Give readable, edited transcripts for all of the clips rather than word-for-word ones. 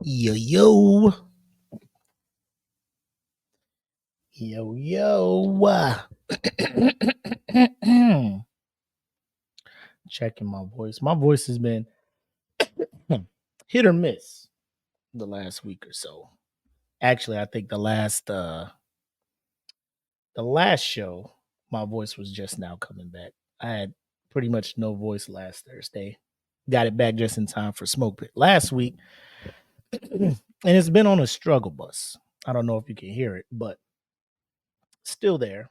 Yo, yo. Yo, yo. Checking my voice. My voice has been hit or miss the last week or so. Actually, I think the last show, my voice was just now coming back. I had pretty much no voice last Thursday. Got it back just in time for Smoke Pit last week. And it's been on a struggle bus. I don't know if you can hear it, but still there.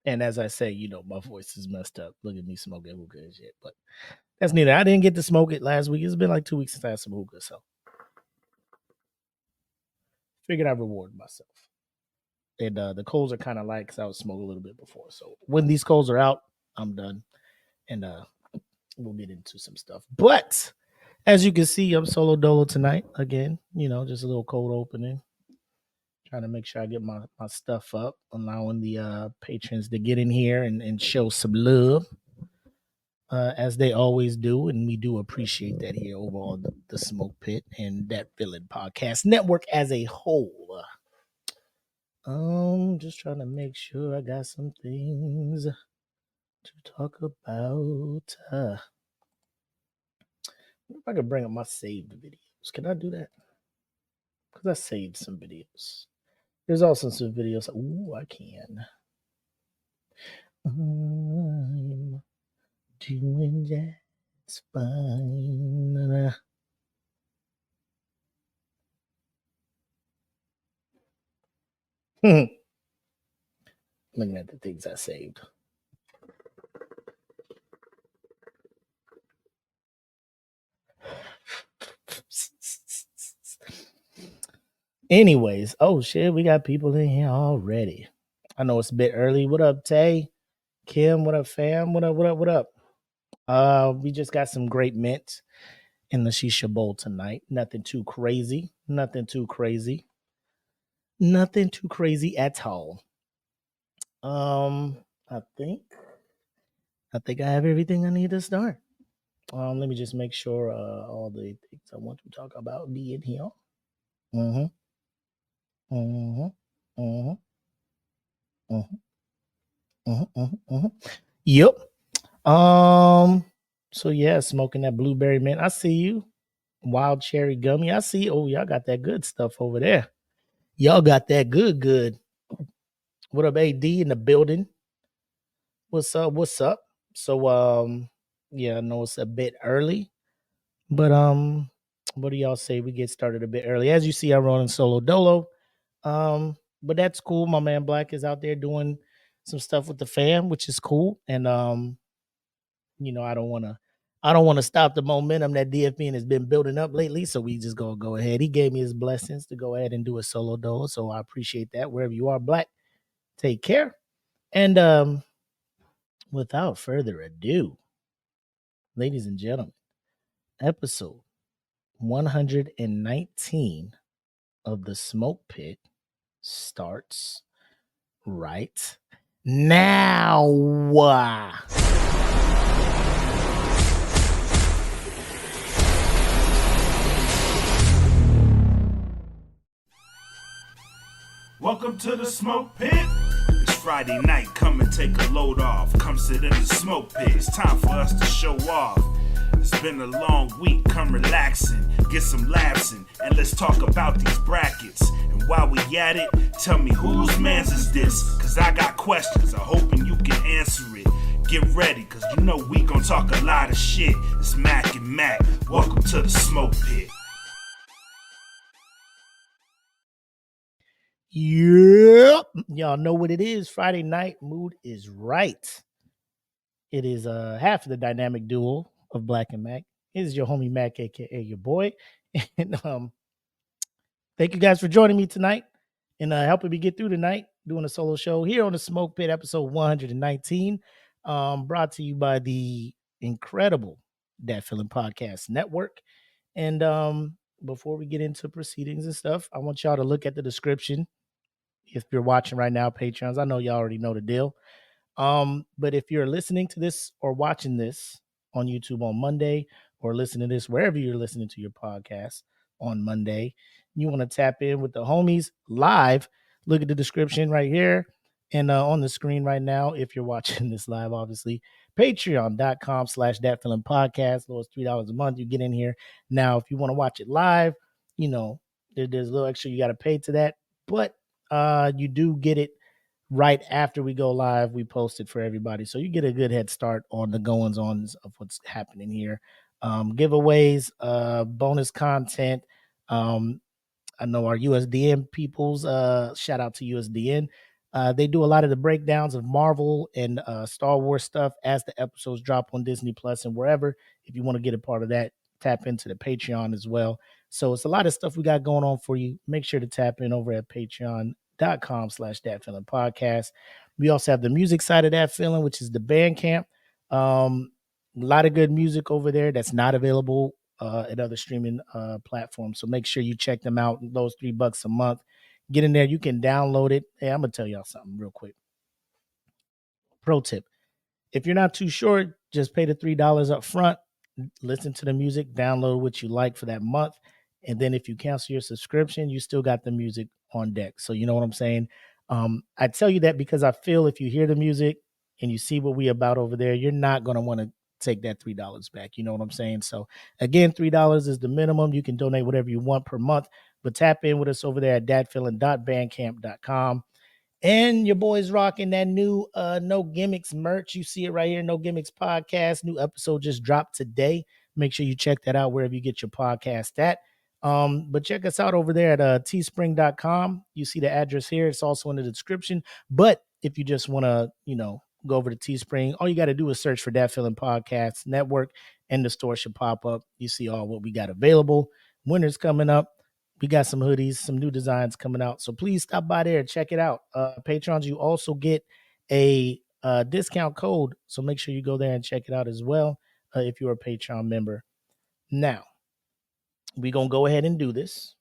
And as I say, my voice is messed up. Look at me smoking hookah and shit. But that's neither. I didn't get to smoke it last week. It's been like 2 weeks since I had some hookah, so figured I'd reward myself. And the coals are kind of light because I was smoking a little bit before. So when these coals are out, I'm done. And we'll get into some stuff. But as you can see, I'm solo dolo tonight. Again, just a little cold opening. Trying to make sure I get my stuff up, allowing the patrons to get in here and show some love. As they always do, and we do appreciate that here over on the Smoke Pit and that Villain Podcast Network as a whole. Just trying to make sure I got some things to talk about. If I could bring up my saved videos, can I do that? Because I saved some videos. There's also some videos. Ooh, I can. I'm doing just fine. Looking at the things I saved. Anyways, oh shit, we got people in here already. I know it's a bit early. What up, Tay? Kim, what up, fam? What up? We just got some great mint in the shisha bowl tonight. Nothing too crazy at all. I think I have everything I need to start. Let me just make sure all the things I want to talk about be in here. Yep. So yeah, smoking that blueberry mint. I see you. Wild cherry gummy. I see. Oh, y'all got that good stuff over there. Y'all got that good. What up, AD in the building? What's up? So yeah, I know it's a bit early, but what do y'all say we get started a bit early? As you see, I'm running solo dolo. But that's cool. My man Black is out there doing some stuff with the fam, which is cool. And I don't want to stop the momentum that DFN has been building up lately. So we just gonna go ahead. He gave me his blessings to go ahead and do a solo dolo. So I appreciate that. Wherever you are, Black, take care. And without further ado, ladies and gentlemen, episode 119 of the Smoke Pit starts right now. Welcome to the Smoke Pit. It's Friday night, come and take a load off. Come sit in the Smoke Pit, it's time for us to show off. It's been a long week, come relaxing, get some laughs in, and let's talk about these brackets. And while we at it, tell me whose man's is this? Cause I got questions, I'm hoping you can answer it. Get ready, cause we gon' talk a lot of shit. It's Mac and Mac, welcome to the Smoke Pit. Yep. Y'all know what it is. Friday night mood is right. It is half of the dynamic duo of Black and Mac. It is your homie Mac, aka your boy. And thank you guys for joining me tonight and helping me get through tonight, doing a solo show here on the Smoke Pit, episode 119. Brought to you by the incredible Dat Feeling Podcast Network. And before we get into proceedings and stuff, I want y'all to look at the description. If you're watching right now, Patrons, I know y'all already know the deal. But if you're listening to this or watching this on YouTube on Monday or listening to this wherever you're listening to your podcast, on Monday, you want to tap in with the homies live, look at the description right here and on the screen right now. If you're watching this live, obviously, patreon.com/that feeling podcast. Lowest $3 a month. You get in here. Now, if you want to watch it live, there's a little extra you got to pay to that, but you do get it right after we go live. We post it for everybody, so you get a good head start on the goings on of what's happening here. Giveaways, bonus content. I know our USDN peoples, shout out to USDN. They do a lot of the breakdowns of Marvel and Star Wars stuff as the episodes drop on Disney Plus and wherever. If you want to get a part of that, tap into the Patreon as well. So it's a lot of stuff we got going on for you. Make sure to tap in over at patreon.com/that feeling podcast. We also have the music side of that feeling, which is the Bandcamp. A lot of good music over there that's not available at other streaming platforms. So make sure you check them out. Those $3 a month. Get in there. You can download it. Hey, I'm gonna tell y'all something real quick. Pro tip: if you're not too sure, just pay the $3 up front. Listen to the music, download what you like for that month, and then if you cancel your subscription, you still got the music on deck. So you know what I'm saying. I tell you that because I feel if you hear the music and you see what we about over there, you're not gonna want to take that $3 back. You know what I'm saying? So again, $3 is the minimum. You can donate whatever you want per month, but tap in with us over there at datfeeling.bandcamp.com. And your boys rocking that new No Gimmicks merch. You see it right here, No Gimmicks Podcast. New episode just dropped today. Make sure you check that out wherever you get your podcast at. But check us out over there at teespring.com. You see the address here. It's also in the description. But if you just want to, go over to Teespring, all you got to do is search for That Feeling Podcast Network and the store should pop up. You see all what we got available. Winter's coming up. We got some hoodies, some new designs coming out. So please stop by there and check it out. Patrons, you also get a discount code. So make sure you go there and check it out as well if you're a Patreon member. Now, we're going to go ahead and do this.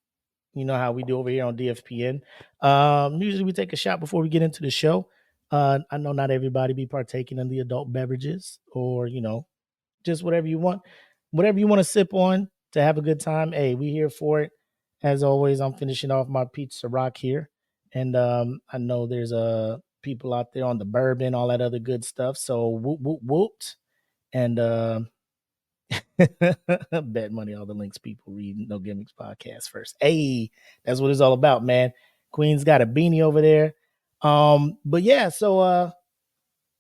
You know how we do over here on DFPN. Usually we take a shot before we get into the show. I know not everybody be partaking in the adult beverages or, just whatever you want. Whatever you want to sip on to have a good time. Hey, we here for it. As always, I'm finishing off my pizza rock here. And I know there's people out there on the bourbon, all that other good stuff. So whoop, whoop, whooped. And bet money all the links people read No Gimmicks podcast first. Hey, that's what it's all about, man. Queen's got a beanie over there. But yeah, so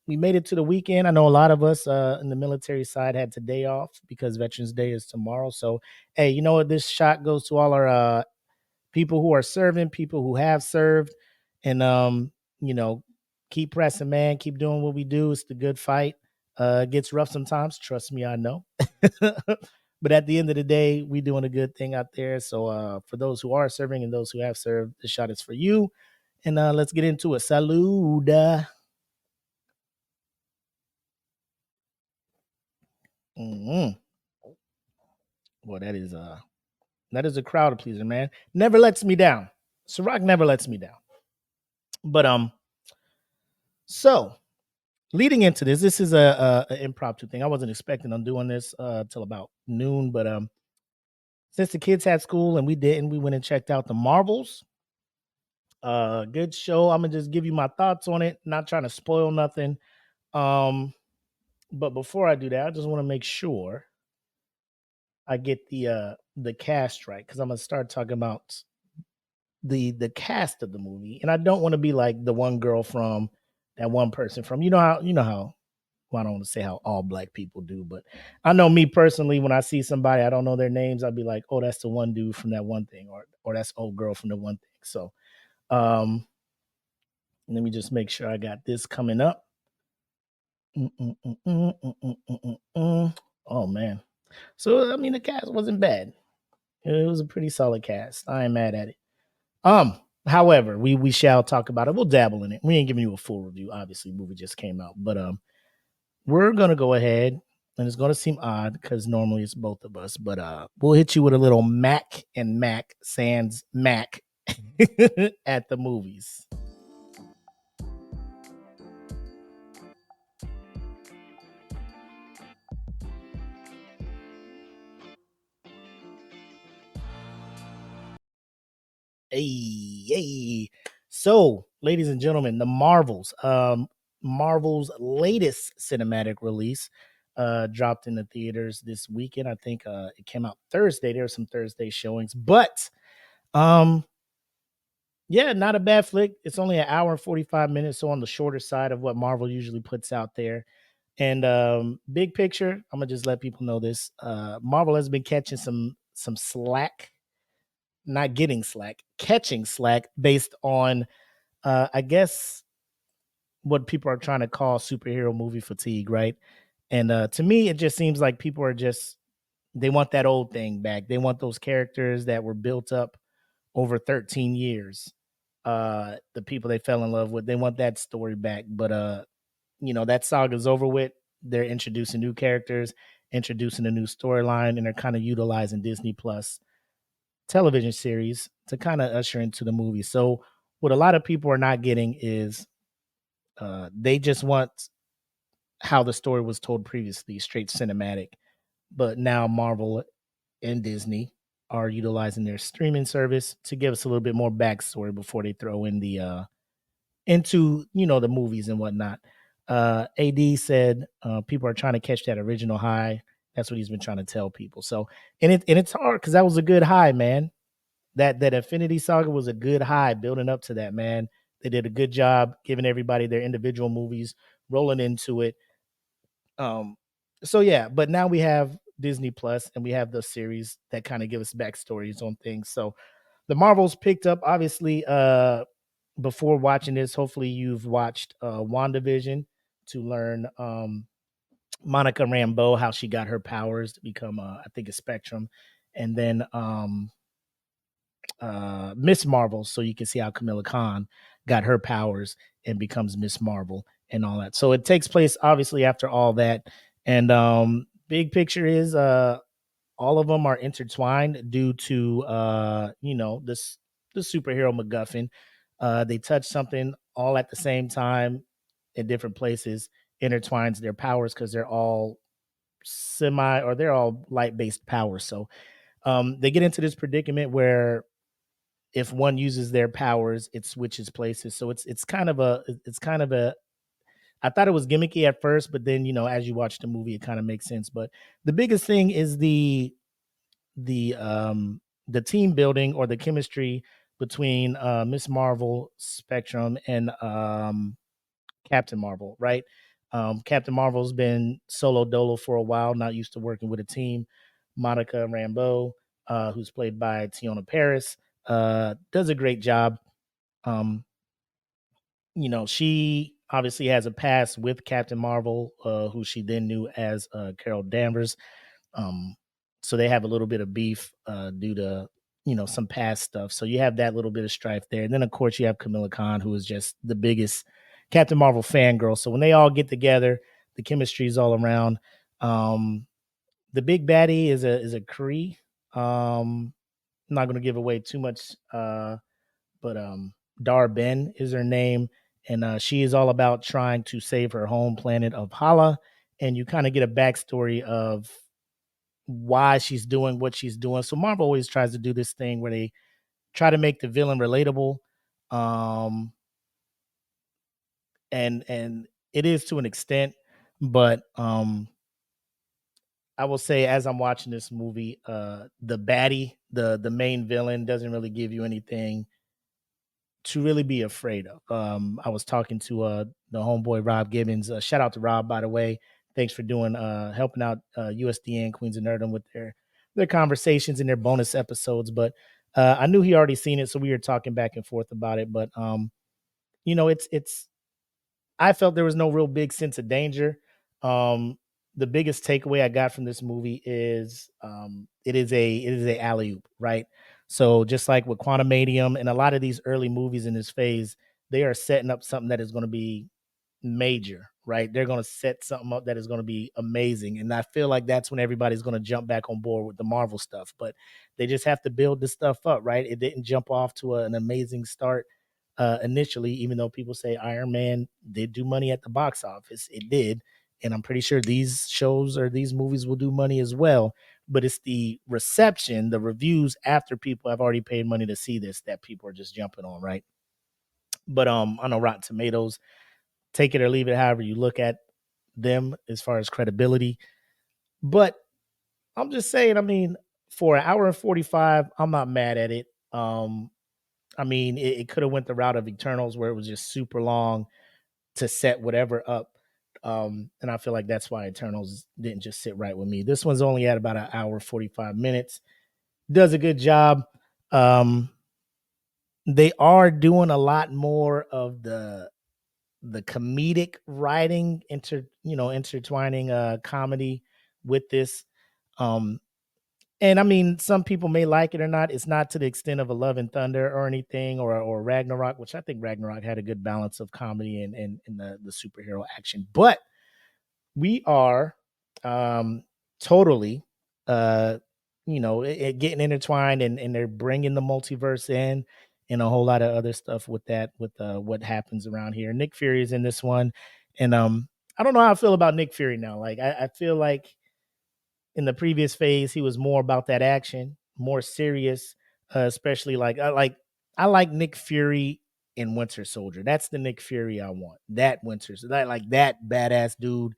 we made it to the weekend. I know a lot of us in the military side had today off because Veterans Day is tomorrow. So, hey, you know what? This shot goes to all our people who are serving, people who have served, and keep pressing, man. Keep doing what we do. It's the good fight. It gets rough sometimes. Trust me, I know. But at the end of the day, we doing a good thing out there. So for those who are serving and those who have served, the shot is for you. And let's get into it. Salud. Mm-hmm. Well, that is a crowd pleaser, man. Never lets me down. Ciroc never lets me down. But so leading into this is a impromptu thing. I wasn't expecting on doing this till about noon, but since the kids had school and we didn't, we went and checked out the Marvels. Good show. I'm gonna just give you my thoughts on it. Not trying to spoil nothing. But before I do that, I just want to make sure I get the cast right because I'm gonna start talking about the cast of the movie, and I don't want to be like the one girl from that one person from how well, I don't want to say how all black people do, but I know me personally, when I see somebody I don't know their names, I'll be like, oh, that's the one dude from that one thing, or that's old girl from the one thing. So let me just make sure I got this coming up. Oh man. So I mean the cast wasn't bad. It was a pretty solid cast. I ain't mad at it. However, we shall talk about it. We'll dabble in it. We ain't giving you a full review. Obviously, the movie just came out, but we're gonna go ahead, and it's gonna seem odd because normally it's both of us, but we'll hit you with a little Mac and Mac sans Mac at the movies. Hey, hey. So, ladies and gentlemen, the Marvels. Marvel's latest cinematic release dropped in the theaters this weekend. I think it came out Thursday. There were some Thursday showings, but um yeah, not a bad flick. It's only an hour and 45 minutes, so on the shorter side of what Marvel usually puts out there. And big picture, I'm gonna just let people know this. Marvel has been catching some slack, not getting slack, catching slack based on I guess what people are trying to call superhero movie fatigue, right? And to me, it just seems like people are just they want that old thing back. They want those characters that were built up over 13 years. The people they fell in love with, they want that story back. But that saga's over with. They're introducing new characters, introducing a new storyline, and they're kind of utilizing Disney Plus television series to kind of usher into the movie. So what a lot of people are not getting is they just want how the story was told previously, straight cinematic. But now Marvel and Disney are utilizing their streaming service to give us a little bit more backstory before they throw in the into the movies and whatnot. AD said people are trying to catch that original high. That's what he's been trying to tell people. So and it's hard because that was a good high, man. That Infinity Saga was a good high building up to that, man. They did a good job giving everybody their individual movies, rolling into it. Um, so yeah, but now we have Disney Plus and we have the series that kind of give us backstories on things. So the Marvels picked up, obviously, before watching this. Hopefully, you've watched WandaVision to learn Monica Rambeau, how she got her powers to become, I think, a Spectrum, and then Miss Marvel, so you can see how Camilla Khan got her powers and becomes Miss Marvel and all that. So it takes place obviously after all that, and big picture is all of them are intertwined due to this the superhero MacGuffin. They touch something all at the same time in different places, intertwines their powers because they're all semi or they're all light based powers. So they get into this predicament where if one uses their powers, it switches places. So it's kind of a I thought it was gimmicky at first, but then as you watch the movie, it kind of makes sense. But the biggest thing is the team building or the chemistry between Miss Marvel, Spectrum, and Captain Marvel, right? Captain Marvel's been solo dolo for a while, not used to working with a team. Monica Rambeau, who's played by Tiona Paris, does a great job. Um, she obviously has a past with Captain Marvel, who she then knew as Carol Danvers. Um, so they have a little bit of beef due to some past stuff. So you have that little bit of strife there, and then of course you have Camilla Khan, who is just the biggest Captain Marvel fangirl. So when they all get together, the chemistry is all around. Um, the big baddie is a Kree. I'm not going to give away too much, but Dar Ben is her name, and she is all about trying to save her home planet of Hala. And you kind of get a backstory of why she's doing what she's doing. So Marvel always tries to do this thing where they try to make the villain relatable, um, and it is to an extent, but I will say as I'm watching this movie, the baddie, the main villain, doesn't really give you anything to really be afraid of. I was talking to the homeboy Rob Gibbons. Shout out to Rob, by the way. Thanks for doing helping out USDN Queens of Nerdom with their conversations and their bonus episodes. But I knew he already seen it, so we were talking back and forth about it. But it's I felt there was no real big sense of danger. Um, the biggest takeaway I got from this movie is it is a alley oop, right? So just like with Quantum Medium and a lot of these early movies in this phase, they are setting up something that is going to be major, right? They're going to set something up that is going to be amazing. And I feel like that's when everybody's going to jump back on board with the Marvel stuff. But they just have to build this stuff up, right? It didn't jump off to an amazing start initially, even though people say Iron Man did do money at the box office. It did. And I'm pretty sure these shows or these movies will do money as well. but it's the reception, the reviews after people have already paid money to see this that people are just jumping on, right? But I know Rotten Tomatoes, take it or leave it, however you look at them as far as credibility. But I'm just saying, I mean, for an hour and 45, I'm not mad at it. I mean, it could have went the route of Eternals where it was just super long to set whatever up. And I feel like that's why Eternals didn't just sit right with me. This one's only at about an hour 45 minutes. Does a good job. They are doing a lot more of the comedic writing, intertwining comedy with this. Um, and I mean, some people may like it or not. It's not to the extent of a Love and Thunder or anything, or Ragnarok, which I think Ragnarok had a good balance of comedy and the superhero action. But we are totally, uh, getting intertwined, and they're bringing the multiverse in, and a whole lot of other stuff with that, with what happens around here. Nick Fury is in this one, and I don't know how I feel about Nick Fury now. Like I feel like in the previous phase, he was more about that action, more serious, especially I like Nick Fury in Winter Soldier. That's the Nick Fury I want. That Winter, like that badass dude.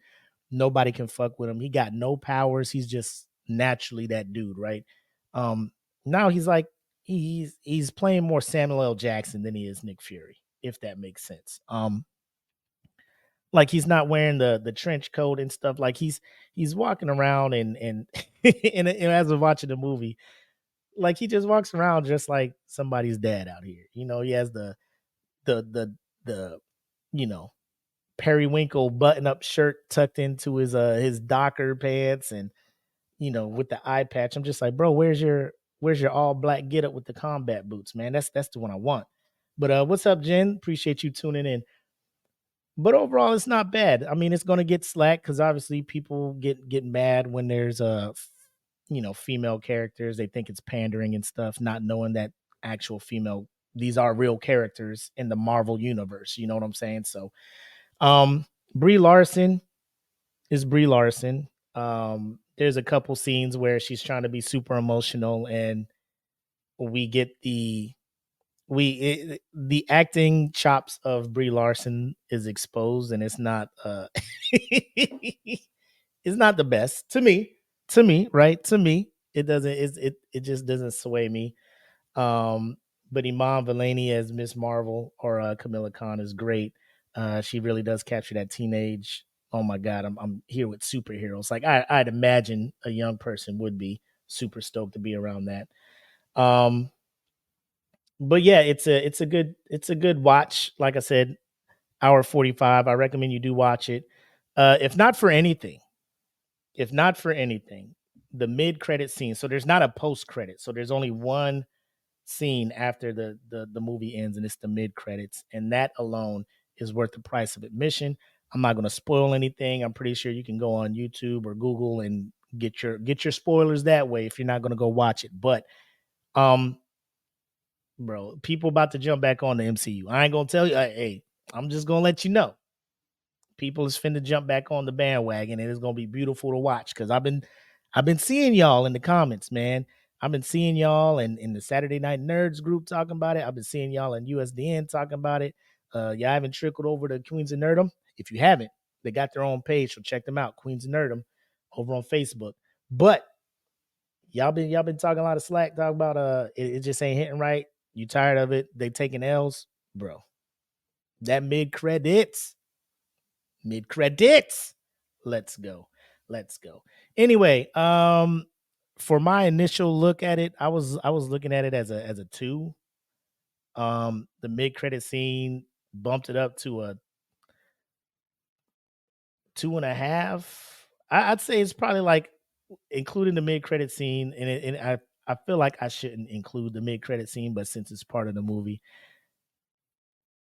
Nobody can fuck with him. He got no powers. He's just naturally that dude, right? Um, Now he's like he's playing more Samuel L. Jackson than he is Nick Fury, if that makes sense. Like he's not wearing the trench coat and stuff. Like he's walking around and and as of watching the movie, like he just walks around just like somebody's dad out here. He has the you know periwinkle button up shirt tucked into his Docker pants, and with the eye patch. I'm just like, bro, where's your all black get up with the combat boots, man? That's the one I want. But what's up, Jen? Appreciate you tuning in. But overall, it's not bad. I mean, it's going to get slack because obviously people get mad when there's female characters. They think it's pandering and stuff, not knowing that actual female, these are real characters in the Marvel universe. You know what I'm saying? So, Brie Larson is Brie Larson. There's a couple scenes where she's trying to be super emotional, and we get the acting chops of Brie Larson is exposed, and it's not it's not the best to me. Right? To me, it doesn't. It just doesn't sway me. Um, but Iman Vellani as Miss Marvel, or Camilla Khan, is great. She really does capture that teenage. Oh my God, I'm here with superheroes. Like I'd imagine a young person would be super stoked to be around that. Um, but yeah, it's a good watch. Like I said, hour 45. I recommend you do watch it. If not for anything, the mid credit scene. So there's not a post credit. So there's only one scene after the movie ends, and it's the mid credits, and that alone is worth the price of admission. I'm not going to spoil anything. I'm pretty sure you can go on YouTube or Google and get your spoilers that way if you're not going to go watch it. But um bro, people about to jump back on the MCU. I ain't going to tell you, hey, I'm just going to let you know. People is finna jump back on the bandwagon, and it's going to be beautiful to watch, cuz I've been seeing y'all in the comments, man. I've been seeing y'all in the Saturday Night Nerds group talking about it. I've been seeing y'all in USDN talking about it. Y'all haven't trickled over to Queens of Nerdum. If you haven't, they got their own page, so check them out, Queens of Nerdum, over on Facebook. But y'all been talking a lot of slack, talking about it just ain't hitting right. You tired of it? They taking L's, bro. That mid credits. Let's go. Let's go. Anyway, for my initial look at it, I was looking at it as a 2. The mid credit scene bumped it up to a 2.5. I'd say it's probably like, including the mid credit scene, and I feel like I shouldn't include the mid credit scene, but since it's part of the movie,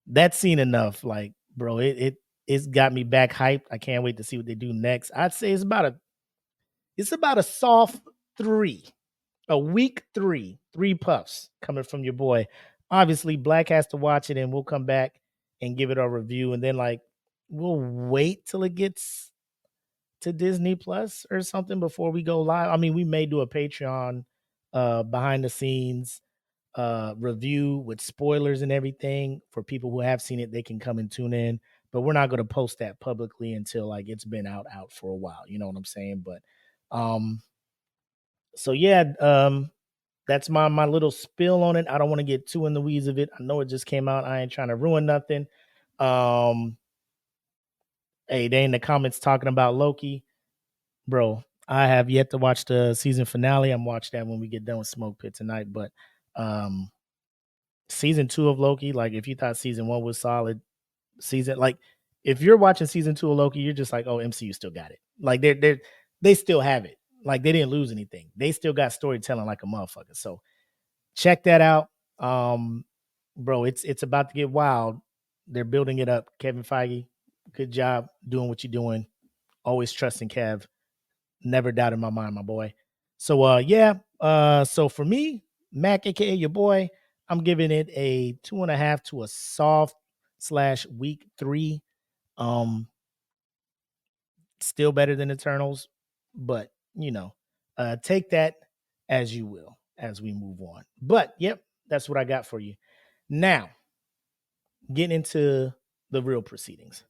that's seen enough. Like, bro, it's got me back hyped. I can't wait to see what they do next. I'd say it's about a soft 3, a week 3 puffs coming from your boy. Obviously, Black has to watch it, and we'll come back and give it a review, and then like we'll wait till it gets to Disney Plus or something before we go live. I mean, we may do a Patreon behind the scenes review with spoilers and everything for people who have seen it. They can come and tune in, but we're not going to post that publicly until like it's been out for a while. You know what I'm saying? But so yeah, that's my little spill on it. I don't want to get too in the weeds of it. I know it just came out. I ain't trying to ruin nothing. Hey, they in the comments talking about Loki, bro. I have yet to watch the season finale. I'm watching that when we get done with Smoke Pit tonight. But season 2 of Loki, like if you thought season 1 was solid, like if you're watching season 2 of Loki, you're just like, oh, MCU still got it. Like they still have it. Like they didn't lose anything. They still got storytelling like a motherfucker. So check that out. Bro, it's about to get wild. They're building it up. Kevin Feige, good job doing what you're doing. Always trusting Kev. Never doubt in my mind, my boy. So yeah. So for me, Mac, aka your boy, I'm giving it a 2.5 to a soft / week 3. Still better than Eternals, but take that as you will as we move on. But yep, that's what I got for you. Now, getting into the real proceedings.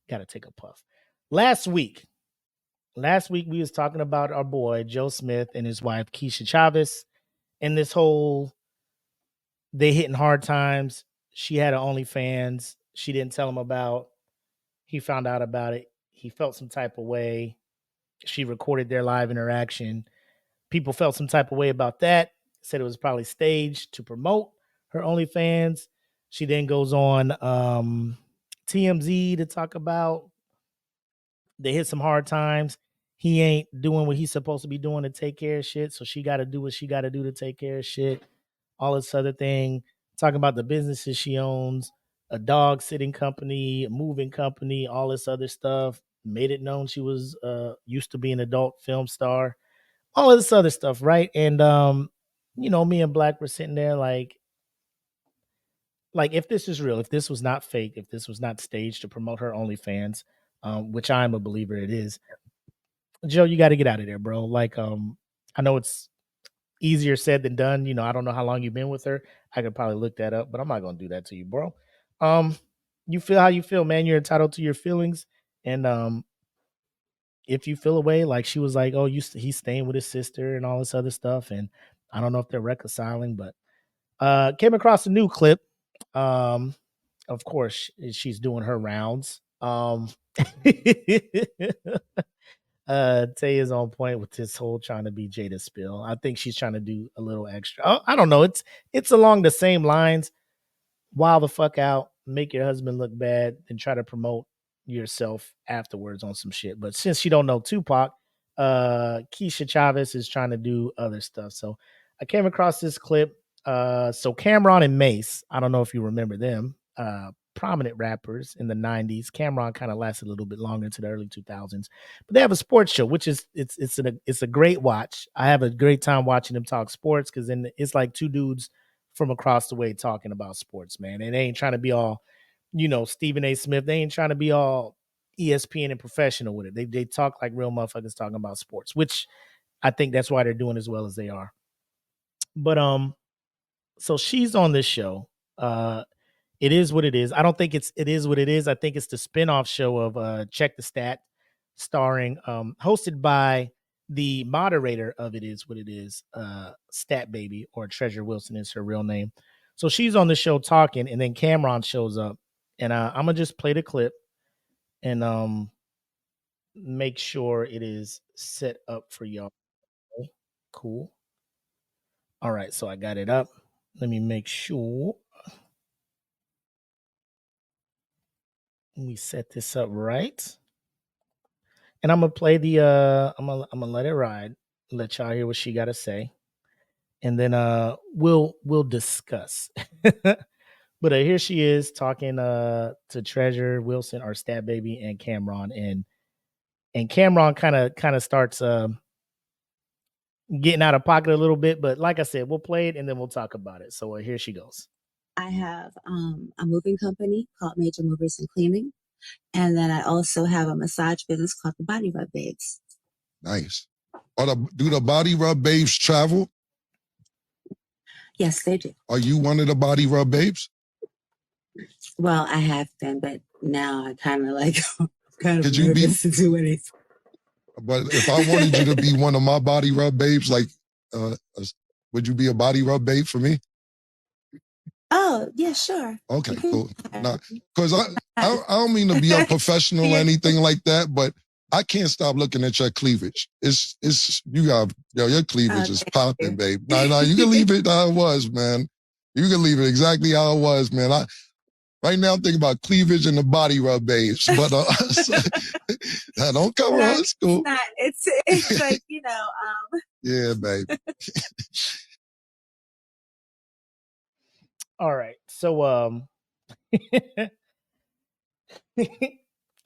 Got to take a puff. Last week we was talking about our boy Joe Smith and his wife Kisha Chavis and this whole they hitting hard times. She had an OnlyFans. She didn't tell him about. He found out about it. He felt some type of way. She recorded their live interaction. People felt some type of way about that. Said it was probably staged to promote her OnlyFans. She then goes on TMZ to talk about they hit some hard times. He ain't doing what he's supposed to be doing to take care of shit. So she got to do what she got to do to take care of shit. All this other thing. Talking about the businesses she owns, a dog sitting company, a moving company, all this other stuff. Made it known she was used to be an adult film star. All of this other stuff, right? And me and Black were sitting there like if this is real, if this was not fake, if this was not staged to promote her OnlyFans, which I'm a believer it is, Joe, you got to get out of there, bro. Like, I know it's easier said than done. I don't know how long you've been with her. I could probably look that up, but I'm not gonna do that to you, bro. You feel how you feel, man. You're entitled to your feelings, and if you feel away, like she was like, oh, he's staying with his sister and all this other stuff, and I don't know if they're reconciling, but came across a new clip. Of course, she's doing her rounds. Tay is on point with this whole trying to be Jada Spill. I think she's trying to do a little extra. I don't know. It's along the same lines. Wild the fuck out, make your husband look bad, and try to promote yourself afterwards on some shit. But since you don't know Tupac, Kisha Chavis is trying to do other stuff. So I came across this clip. So Cameron and Mace, I don't know if you remember them, prominent rappers in the 90s. Cameron kind of lasted a little bit longer into the early 2000s. But they have a sports show, which is it's a great watch. I have a great time watching them talk sports because then it's like two dudes from across the way talking about sports, man. And they ain't trying to be all, Stephen A. Smith. They ain't trying to be all ESPN and professional with it. They talk like real motherfuckers talking about sports, which I think that's why they're doing as well as they are. But so she's on this show. It is what it is. I don't think it is what it is. I think it's the spinoff show of Check the Stat, starring hosted by the moderator of It Is What It Is, Stat Baby, or Treasure Wilson is her real name. So she's on the show talking, and then Cameron shows up, and I'm gonna just play the clip and make sure it is set up for y'all. Cool. All right, so I got it up. Let me make sure we set this up right. And I'm gonna play the I'm gonna let it ride, let y'all hear what she gotta say. And then we'll discuss. But here she is talking to Treasure Wilson, our Stat Baby, and Cameron, and Cameron kind of starts getting out of pocket a little bit. But like I said, we'll play it and then we'll talk about it. So here she goes. I have a moving company called Major Movers and Cleaning. And then I also have a massage business called the Body Rub Babes. Nice. Do the Body Rub Babes travel? Yes, they do. Are you one of the Body Rub Babes? Well, I have been, but now I kind of like Could you be? nervous to do anything. But if I wanted you to be one of my Body Rub Babes, like, would you be a Body Rub Babe for me? Oh, yeah, sure. Okay, cool. Because I don't mean to be unprofessional or anything like that, but I can't stop looking at your cleavage. It's your cleavage is popping, babe. No, you can leave it how it was, man. You can leave it exactly how it was, man. Right now I'm thinking about cleavage and the Body Rub Babes, but don't cover her school. It's like, Yeah, babe. All right. So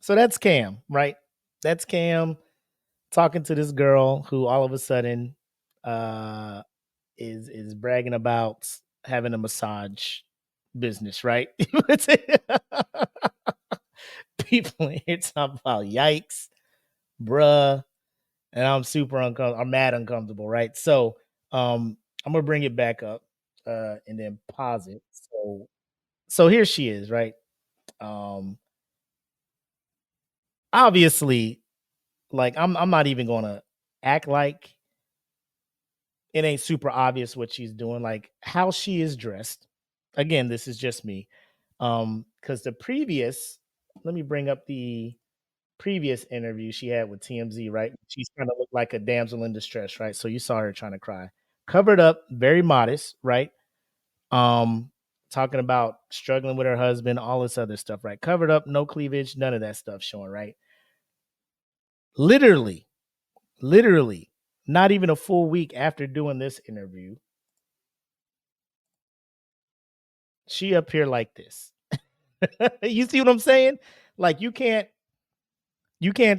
so that's Cam, right? That's Cam talking to this girl who all of a sudden is bragging about having a massage business, right? People in here talking about yikes, bruh, and I'm super uncomfortable. I'm mad uncomfortable, right? So I'm gonna bring it back up and then pause it. So here she is, right? Obviously, like I'm not even gonna act like it ain't super obvious what she's doing, like how she is dressed. Again, this is just me. Because let me bring up the previous interview she had with TMZ, right? She's trying to look like a damsel in distress, right? So you saw her trying to cry. Covered up, very modest, right? Talking about struggling with her husband, all this other stuff, right? Covered up, no cleavage, none of that stuff showing, right? Literally, not even a full week after doing this interview, she up here like this. You see what I'm saying? Like you can't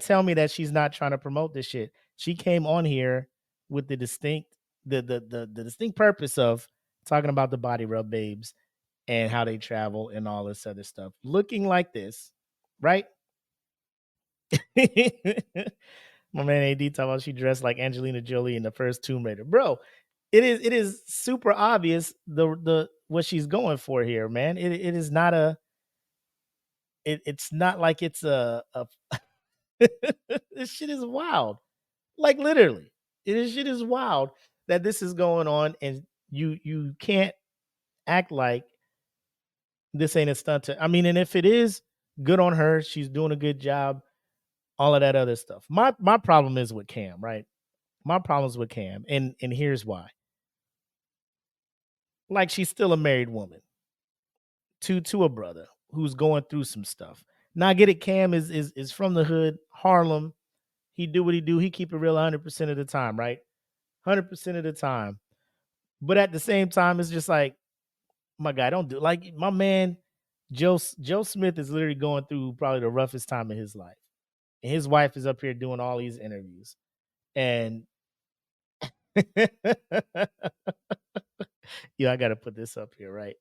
tell me that she's not trying to promote this shit. She came on here with the distinct distinct purpose of talking about the Body Rub Babes and how they travel and all this other stuff. Looking like this, right? My man AD talking about she dressed like Angelina Jolie in the first Tomb Raider. Bro, it is super obvious the what she's going for here, man. It is not it's not like it's a this shit is wild. Like literally. Shit is wild that this is going on and you can't act like this ain't a stunt. I mean, and if it is, good on her. She's doing a good job. All of that other stuff. My problem is with Cam, right? My problem is with Cam, and here's why. Like she's still a married woman to a brother who's going through some stuff. Now I get it. Cam is from the hood, Harlem. He do what he do. He keep it real 100% of the time, right? 100% of the time. But at the same time, it's just like, my guy, don't do like my man Joe Smith is literally going through probably the roughest time of his life. And his wife is up here doing all these interviews. And yeah, I gotta put this up here, right?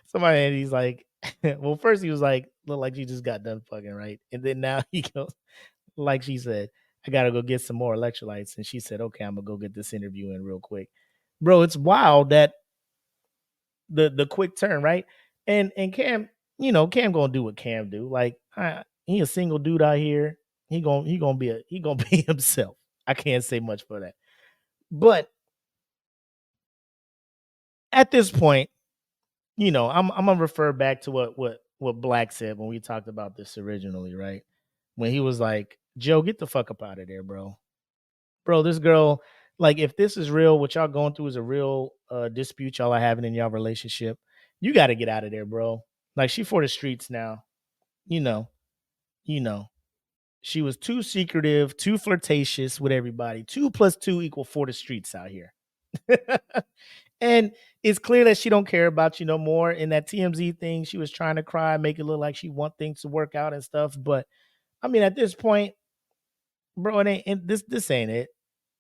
Somebody and he's like, well, first he was like, look like you just got done fucking, right? And then now he goes, like she said, I gotta go get some more electrolytes. And she said, okay, I'm gonna go get this interview in real quick. Bro, it's wild that the quick turn, right? And Cam, Cam gonna do what Cam do. Like he a single dude out here. He gonna be himself. I can't say much for that. But at this point, I'm gonna refer back to what Black said when we talked about this originally, right? When he was like, Joe, get the fuck up out of there, bro. Bro, this girl, like, if this is real, what y'all going through is a real dispute y'all are having in y'all relationship, you got to get out of there, bro. Like, she for the streets now. You know. She was too secretive, too flirtatious with everybody. 2 + 2 = 4 the streets out here. And it's clear that she don't care about you no more. In that TMZ thing, she was trying to cry, make it look like she want things to work out and stuff. But I mean, at this point, bro, this ain't it.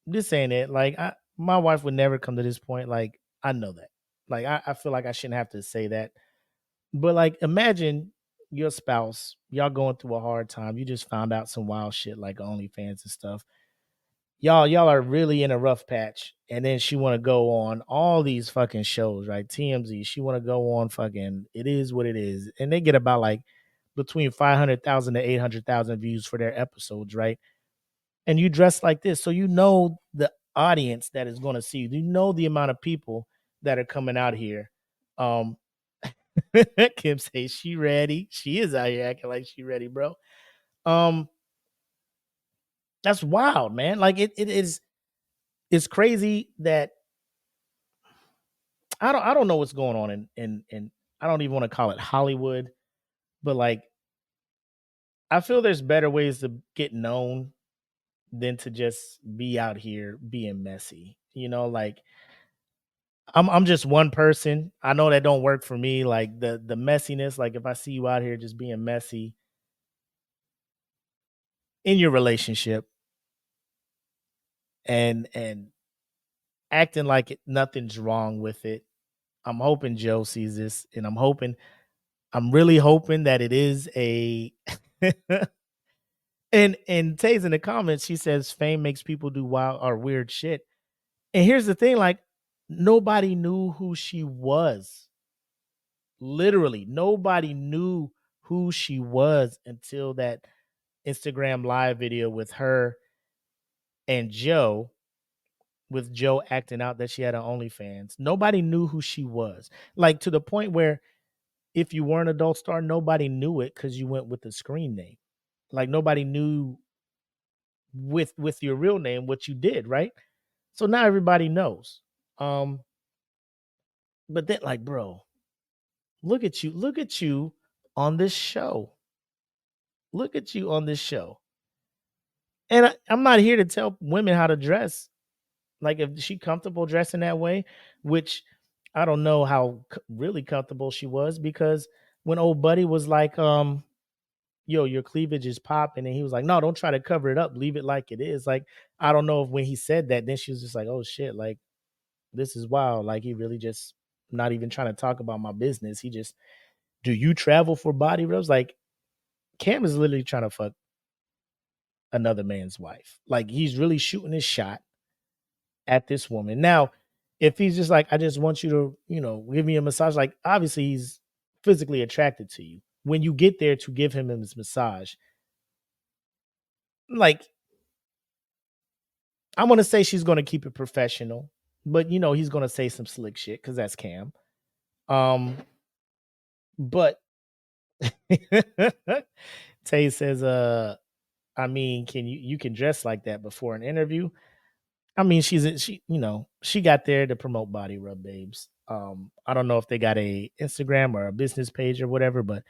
This ain't it. Like my wife would never come to this point. Like I know that. Like I feel like I shouldn't have to say that. But like imagine your spouse, y'all going through a hard time. You just found out some wild shit like OnlyFans and stuff. Y'all are really in a rough patch. And then she want to go on all these fucking shows, right? TMZ. She want to go on fucking It Is What It Is. And they get about like between 500,000 to 800,000 views for their episodes, right? And you dress like this. So you know the audience that is going to see you. You know the amount of people that are coming out here. Kim says she ready. She is out here acting like she ready, bro. That's wild, man. Like it is. It's crazy that I don't know what's going on in I don't even want to call it Hollywood, but like I feel there's better ways to get known than to just be out here being messy. You know, like I'm just one person. I know that don't work for me. Like the messiness, like if I see you out here just being messy in your relationship and acting like nothing's wrong with it. I'm hoping Joe sees this, and I'm really hoping that it is a and Tay's in the comments, she says fame makes people do wild or weird shit. And here's the thing, like nobody knew who she was. Literally, nobody knew who she was until that Instagram live video with her and Joe, with Joe acting out that she had an OnlyFans. Nobody knew who she was. Like to the point where if you were an adult star, nobody knew it because you went with the screen name. Like nobody knew with your real name what you did, right? So now everybody knows. But then like, bro, look at you on this show. Look at you on this show. And I'm not here to tell women how to dress. Like if she comfortable dressing that way, which I don't know how really comfortable she was, because when old buddy was like, yo, your cleavage is popping, and he was like, no, don't try to cover it up, leave it like it is. Like, I don't know if when he said that, then she was just like, oh shit, like this is wild. Like he really just not even trying to talk about my business. He just, do you travel for body rubs? Like Cam is literally trying to fuck another man's wife. Like he's really shooting his shot at this woman. Now, if he's just like, I just want you to, give me a massage, like obviously he's physically attracted to you. When you get there to give him his massage, like I want to say she's going to keep it professional, but he's going to say some slick shit because that's Cam. But Tay says, I mean, you can dress like that before an interview. I mean, she got there to promote Body Rub Babes. I don't know if they got a Instagram or a business page or whatever, but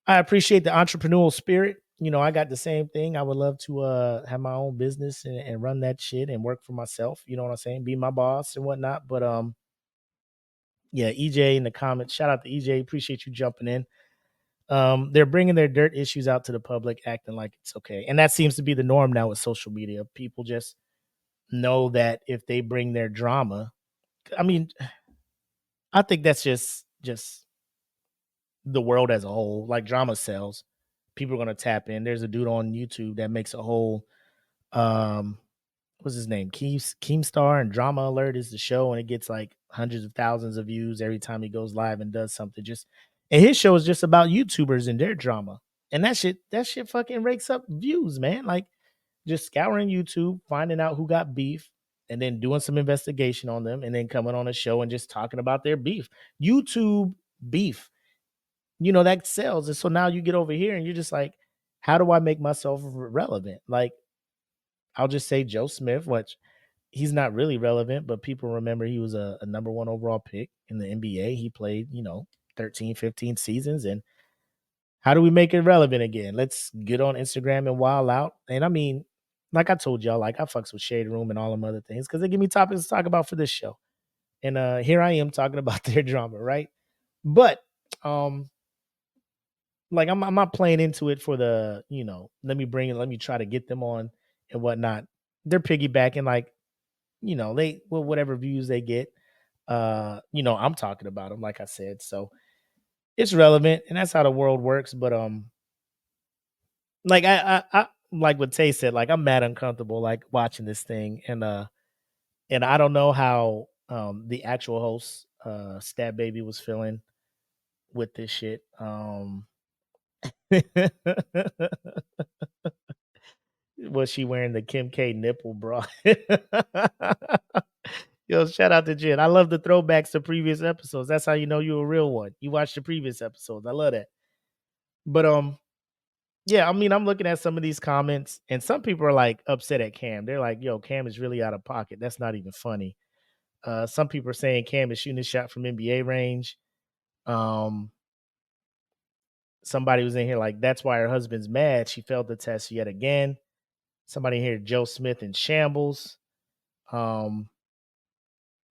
I appreciate the entrepreneurial spirit. I got the same thing. I would love to have my own business and run that shit and work for myself. You know what I'm saying? Be my boss and whatnot. But yeah, EJ in the comments. Shout out to EJ. Appreciate you jumping in. They're bringing their dirt issues out to the public, acting like it's okay. And that seems to be the norm now with social media. People just know that if they bring their drama, I mean, I think that's just the world as a whole. Like drama sells. People are gonna tap in. There's a dude on YouTube that makes a whole what's his name? Keemstar, and Drama Alert is the show, and it gets like hundreds of thousands of views every time he goes live and does something. And his show is just about YouTubers and their drama. And that shit fucking rakes up views, man. Like just scouring YouTube, finding out who got beef, and then doing some investigation on them, and then coming on a show and just talking about their beef. YouTube beef. That sells. And so now you get over here and you're just like, how do I make myself relevant? Like, I'll just say Joe Smith, which he's not really relevant, but people remember he was a number one overall pick in the NBA. He played, 13, 15 seasons. And how do we make it relevant again? Let's get on Instagram and wild out. And I mean, like I told y'all, like I fucks with Shade Room and all them other things because they give me topics to talk about for this show. And here I am talking about their drama, right? But like I'm not playing into it for the, let me try to get them on and whatnot. They're piggybacking, like, whatever views they get. I'm talking about him, like I said. So it's relevant, and that's how the world works. But like I like what Tay said, like I'm mad uncomfortable like watching this thing, and I don't know how the actual host, Stab Baby, was feeling with this shit. Was she wearing the Kim K nipple bra? Yo, shout out to Jen. I love the throwbacks to previous episodes. That's how you know you're a real one. You watch the previous episodes. I love that. But yeah, I mean, I'm looking at some of these comments, and some people are like upset at Cam. They're like, "Yo, Cam is really out of pocket. That's not even funny." Some people are saying Cam is shooting a shot from NBA range. Um, Somebody was in here like, "That's why her husband's mad. She failed the test yet again." Somebody here, Joe Smith in shambles. Um,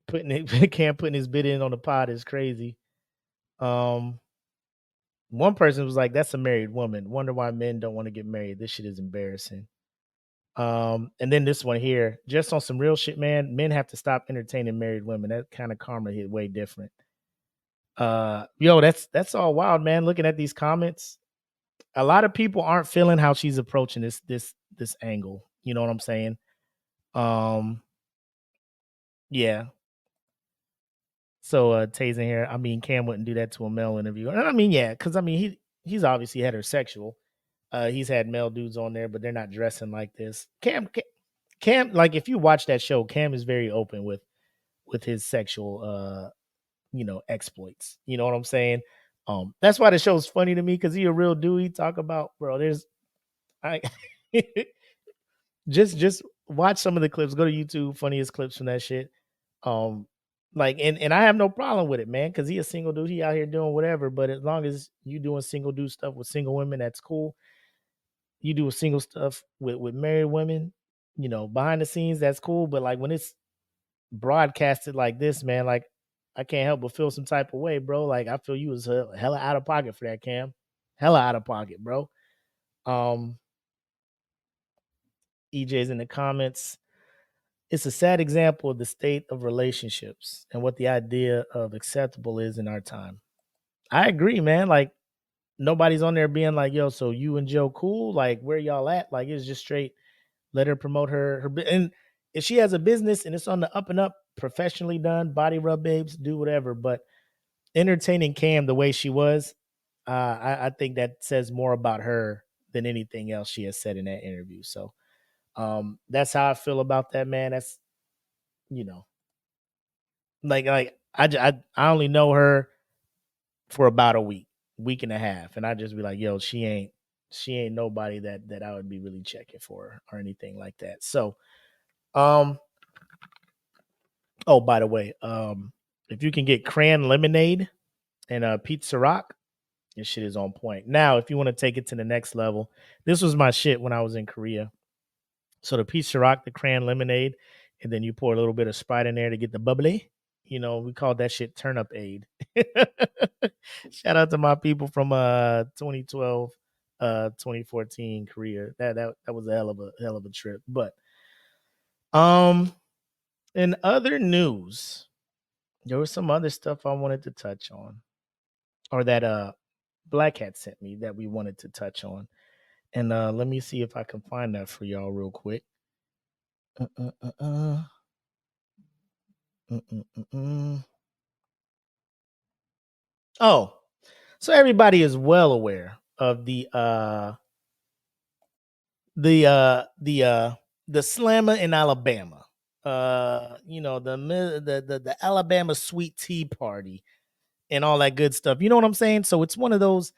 Cam putting his bid in on the pod is crazy. One person was like, "That's a married woman. Wonder why men don't want to get married. This shit is embarrassing." And then this one here, just on some real shit, man. Men have to stop entertaining married women. That kind of karma hit way different. Yo, that's all wild, man. Looking at these comments, a lot of people aren't feeling how she's approaching this angle. You know what I'm saying? Yeah. So Tay's in here. I mean, Cam wouldn't do that to a male interview. And I mean, yeah, because I mean he's obviously heterosexual. He's had male dudes on there, but they're not dressing like this. Cam, like if you watch that show, Cam is very open with his sexual exploits. You know what I'm saying? That's why the show's funny to me, because he a real dude. He talk about, bro, there's I just watch some of the clips. Go to YouTube, funniest clips from that shit. Like and I have no problem with it, man, because he a single dude. He out here doing whatever. But as long as you doing single dude stuff with single women, that's cool. You do single stuff with married women, behind the scenes, that's cool. But like when it's broadcasted like this, man, like I can't help but feel some type of way, bro. Like I feel you was hella out of pocket for that, Cam. Hella out of pocket, bro. EJ's in the comments. It's a sad example of the state of relationships and what the idea of acceptable is in our time. I agree, man. Like nobody's on there being like, yo, so you and Joe cool? Like where y'all at? Like it's just straight. Let her promote her and if she has a business and it's on the up and up, professionally done, body rub babes, do whatever. But entertaining Cam the way she was, I think that says more about her than anything else she has said in that interview. So that's how I feel about that, man. That's like I only know her for about a week and a half, and I just be like, yo, she ain't nobody that I would be really checking for or anything like that. So oh, by the way, if you can get cran lemonade and pizza rock, your shit is on point. Now, if you want to take it to the next level, this was my shit when I was in Korea. So the pizza rock, the cran lemonade, and then you pour a little bit of Sprite in there to get the bubbly. We called that shit turnip aid. Shout out to my people from 2012, 2014 Korea. That was a hell of a trip. But in other news, there was some other stuff I wanted to touch on, or that Black Hat sent me that we wanted to touch on. And let me see if I can find that for y'all real quick. Oh, so everybody is well aware of the slammer in Alabama. The Alabama sweet tea party and all that good stuff. You know what I'm saying? So it's one of those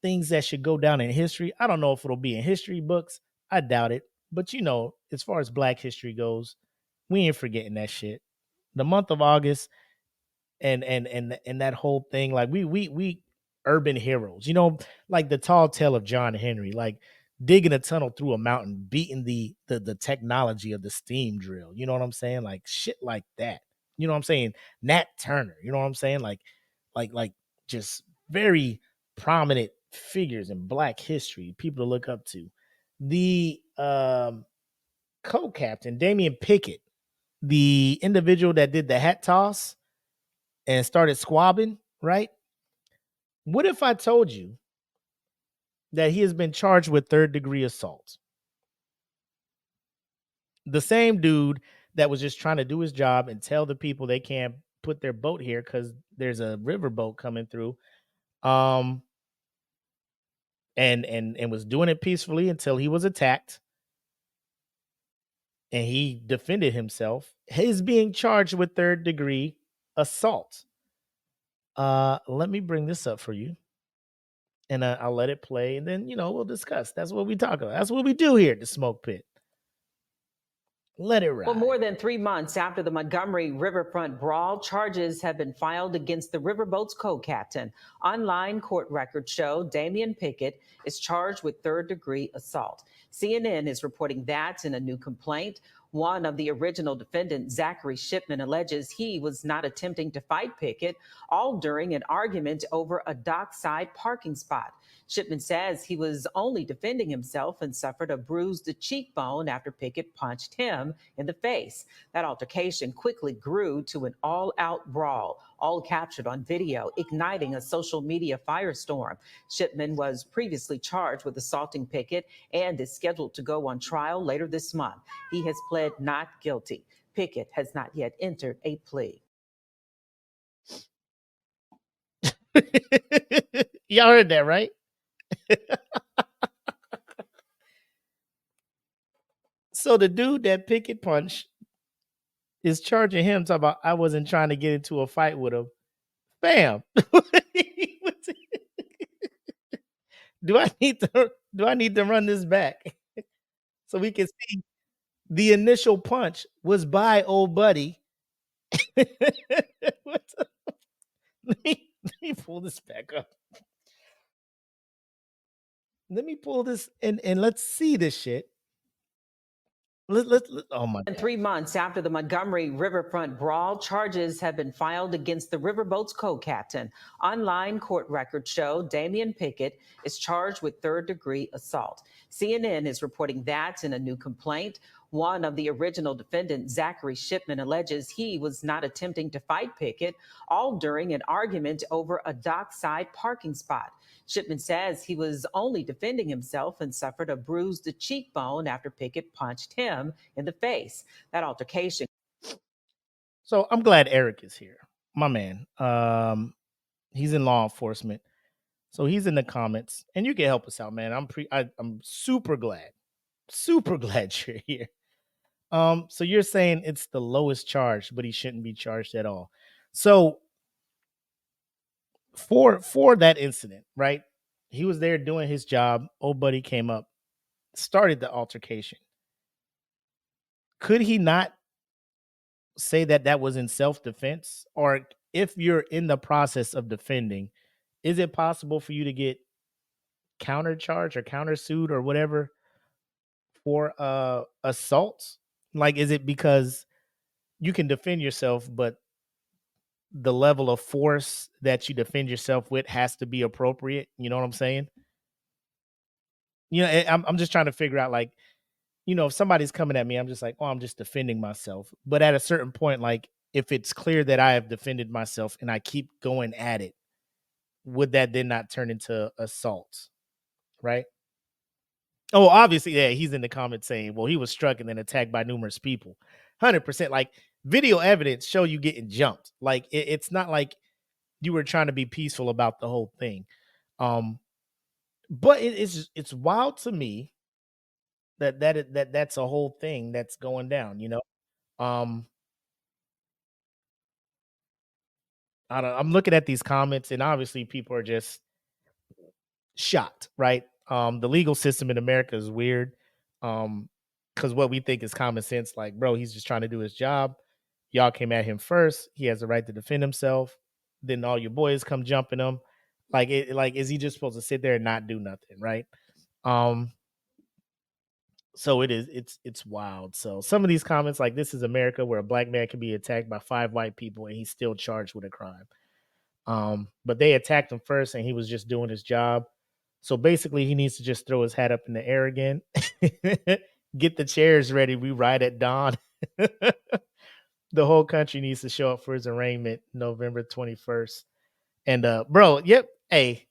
things that should go down in history. I don't know if it'll be in history books. I doubt it. But as far as Black history goes, we ain't forgetting that shit. The month of August and that whole thing, like we urban heroes, like the tall tale of John Henry, like digging a tunnel through a mountain, beating the technology of the steam drill. You know what I'm saying? Like shit like that. You know what I'm saying? Nat Turner. You know what I'm saying? Like just very prominent figures in Black history, people to look up to. The co-captain Damian Pickett, the individual that did the hat toss and started squabbing, right? What if I told you that he has been charged with third-degree assault? The same dude that was just trying to do his job and tell the people they can't put their boat here because there's a riverboat coming through. And was doing it peacefully until he was attacked. And he defended himself. He's being charged with third-degree assault. Let me bring this up for you. And I'll let it play. And then, we'll discuss. That's what we talk about. That's what we do here at the Smoke Pit. Let it ride. Well, more than 3 months after the Montgomery Riverfront brawl, charges have been filed against the riverboat's co-captain. Online court records show Damian Pickett is charged with third-degree assault. CNN is reporting that in a new complaint. One of the original defendants, Zachary Shipman, alleges he was not attempting to fight Pickett, all during an argument over a dockside parking spot. Shipman says he was only defending himself and suffered a bruised cheekbone after Pickett punched him in the face. That altercation quickly grew to an all-out brawl, all captured on video, igniting a social media firestorm. Shipman was previously charged with assaulting Pickett and is scheduled to go on trial later this month. He has pled not guilty. Pickett has not yet entered a plea. Y'all heard that, right? So the dude that Pickett punched is charging him, talking about, I wasn't trying to get into a fight with him. Bam. Do I need to run this back so we can see the initial punch was by old buddy? Let me pull this back up. Let me pull this and let's see this shit. Oh my God. 3 months after the Montgomery Riverfront brawl, charges have been filed against the riverboat's co-captain. Online court records show Damian Pickett is charged with third-degree assault. CNN is reporting that in a new complaint. One of the original defendants, Zachary Shipman, alleges he was not attempting to fight Pickett, all during an argument over a dockside parking spot. Shipman says he was only defending himself and suffered a bruised cheekbone after Pickett punched him in the face. That altercation. So I'm glad Eric is here, my man. He's in law enforcement, so he's in the comments, and you can help us out, man. I'm super glad you're here. So you're saying it's the lowest charge, but he shouldn't be charged at all. So for that incident, right? He was there doing his job. Old buddy came up, started the altercation. Could he not say that was in self-defense? Or if you're in the process of defending, is it possible for you to get countercharged or countersued or whatever for assault? Like, is it because you can defend yourself, but the level of force that you defend yourself with has to be appropriate? You know what I'm saying? I'm just trying to figure out, like, if somebody's coming at me, I'm just like, oh, I'm just defending myself. But at a certain point, like, if it's clear that I have defended myself and I keep going at it, would that then not turn into assault? Right? Oh, obviously, yeah, he's in the comments saying, well, he was struck and then attacked by numerous people. 100%. Like, video evidence show you getting jumped. Like, it's not like you were trying to be peaceful about the whole thing. But it's wild to me that's a whole thing that's going down, I'm looking at these comments, and obviously people are just shocked, right? The legal system in America is weird. Because what we think is common sense, like, bro, he's just trying to do his job. Y'all came at him first. He has the right to defend himself. Then all your boys come jumping him. Like, is he just supposed to sit there and not do nothing, right? So it's wild. So some of these comments, like, this is America where a black man can be attacked by 5 white people and he's still charged with a crime. But they attacked him first and he was just doing his job. So basically he needs to just throw his hat up in the air again. Get the chairs ready. We ride at dawn. The whole country needs to show up for his arraignment November 21st. And bro, yep, hey.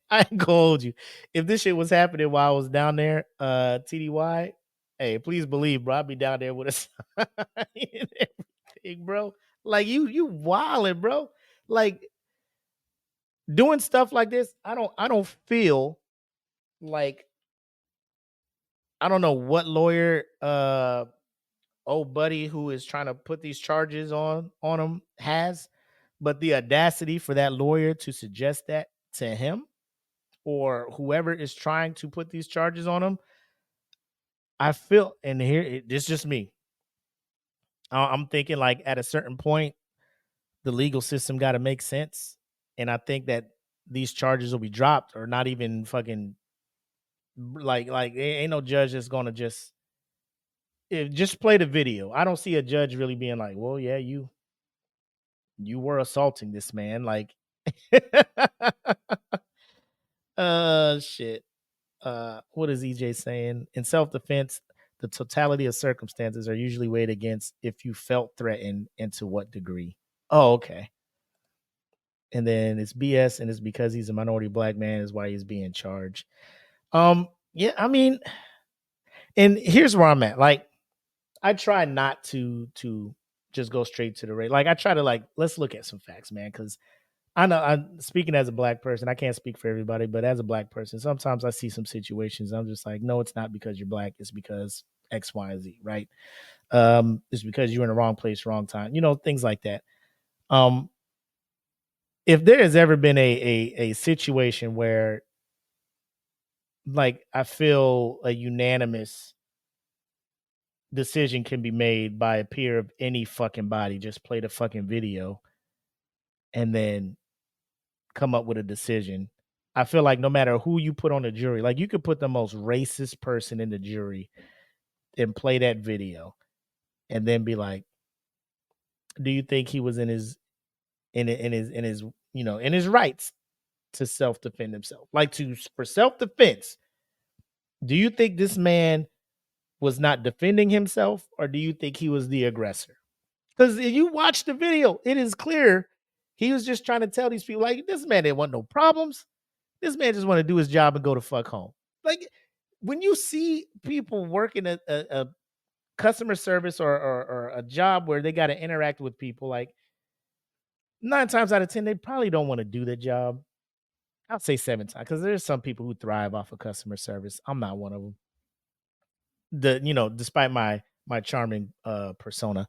I ain't gonna hold you. If this shit was happening while I was down there, TDY, hey, please believe, bro, I'd be down there with a sign and everything, bro. Like you wildin', bro. Like doing stuff like this, I don't feel like I don't know what lawyer old buddy who is trying to put these charges on him has, but the audacity for that lawyer to suggest that to him or whoever is trying to put these charges on him, I feel, and here it's just me. I'm thinking like at a certain point, the legal system got to make sense, and I think that these charges will be dropped or not even fucking like ain't no judge that's gonna just play the video. I don't see a judge really being like, well, yeah, you were assaulting this man, like, shit. What is EJ saying? In self-defense, the totality of circumstances are usually weighed against if you felt threatened and to what degree. Oh, okay. And then it's BS, and it's because he's a minority black man is why he's being charged. Yeah, I mean, and here's where I'm at. Like, I try not to just go straight to the rate. Like, I try to like, let's look at some facts, man, because I know I'm speaking as a black person. I can't speak for everybody, but as a black person, sometimes I see some situations. I'm just like, no, it's not because you're black. It's because X, Y, and Z, right? It's because you're in the wrong place, wrong time. You know, things like that. If there has ever been a situation where, like, I feel a unanimous decision can be made by a peer of any fucking body, just play the fucking video and then come up with a decision. I feel like no matter who you put on the jury, like you could put the most racist person in the jury and play that video and then be like, do you think he was in his you know, in his rights to self-defend himself? Like for self-defense, do you think this man was not defending himself or do you think he was the aggressor? Because if you watch the video, it is clear he was just trying to tell these people, like, this man didn't want no problems. This man just want to do his job and go to fuck home. Like, when you see people working a customer service or a job where they got to interact with people, like 9 times out of 10, they probably don't want to do the job. I'll say 7 times because there's some people who thrive off of customer service. I'm not one of them. Despite my charming persona,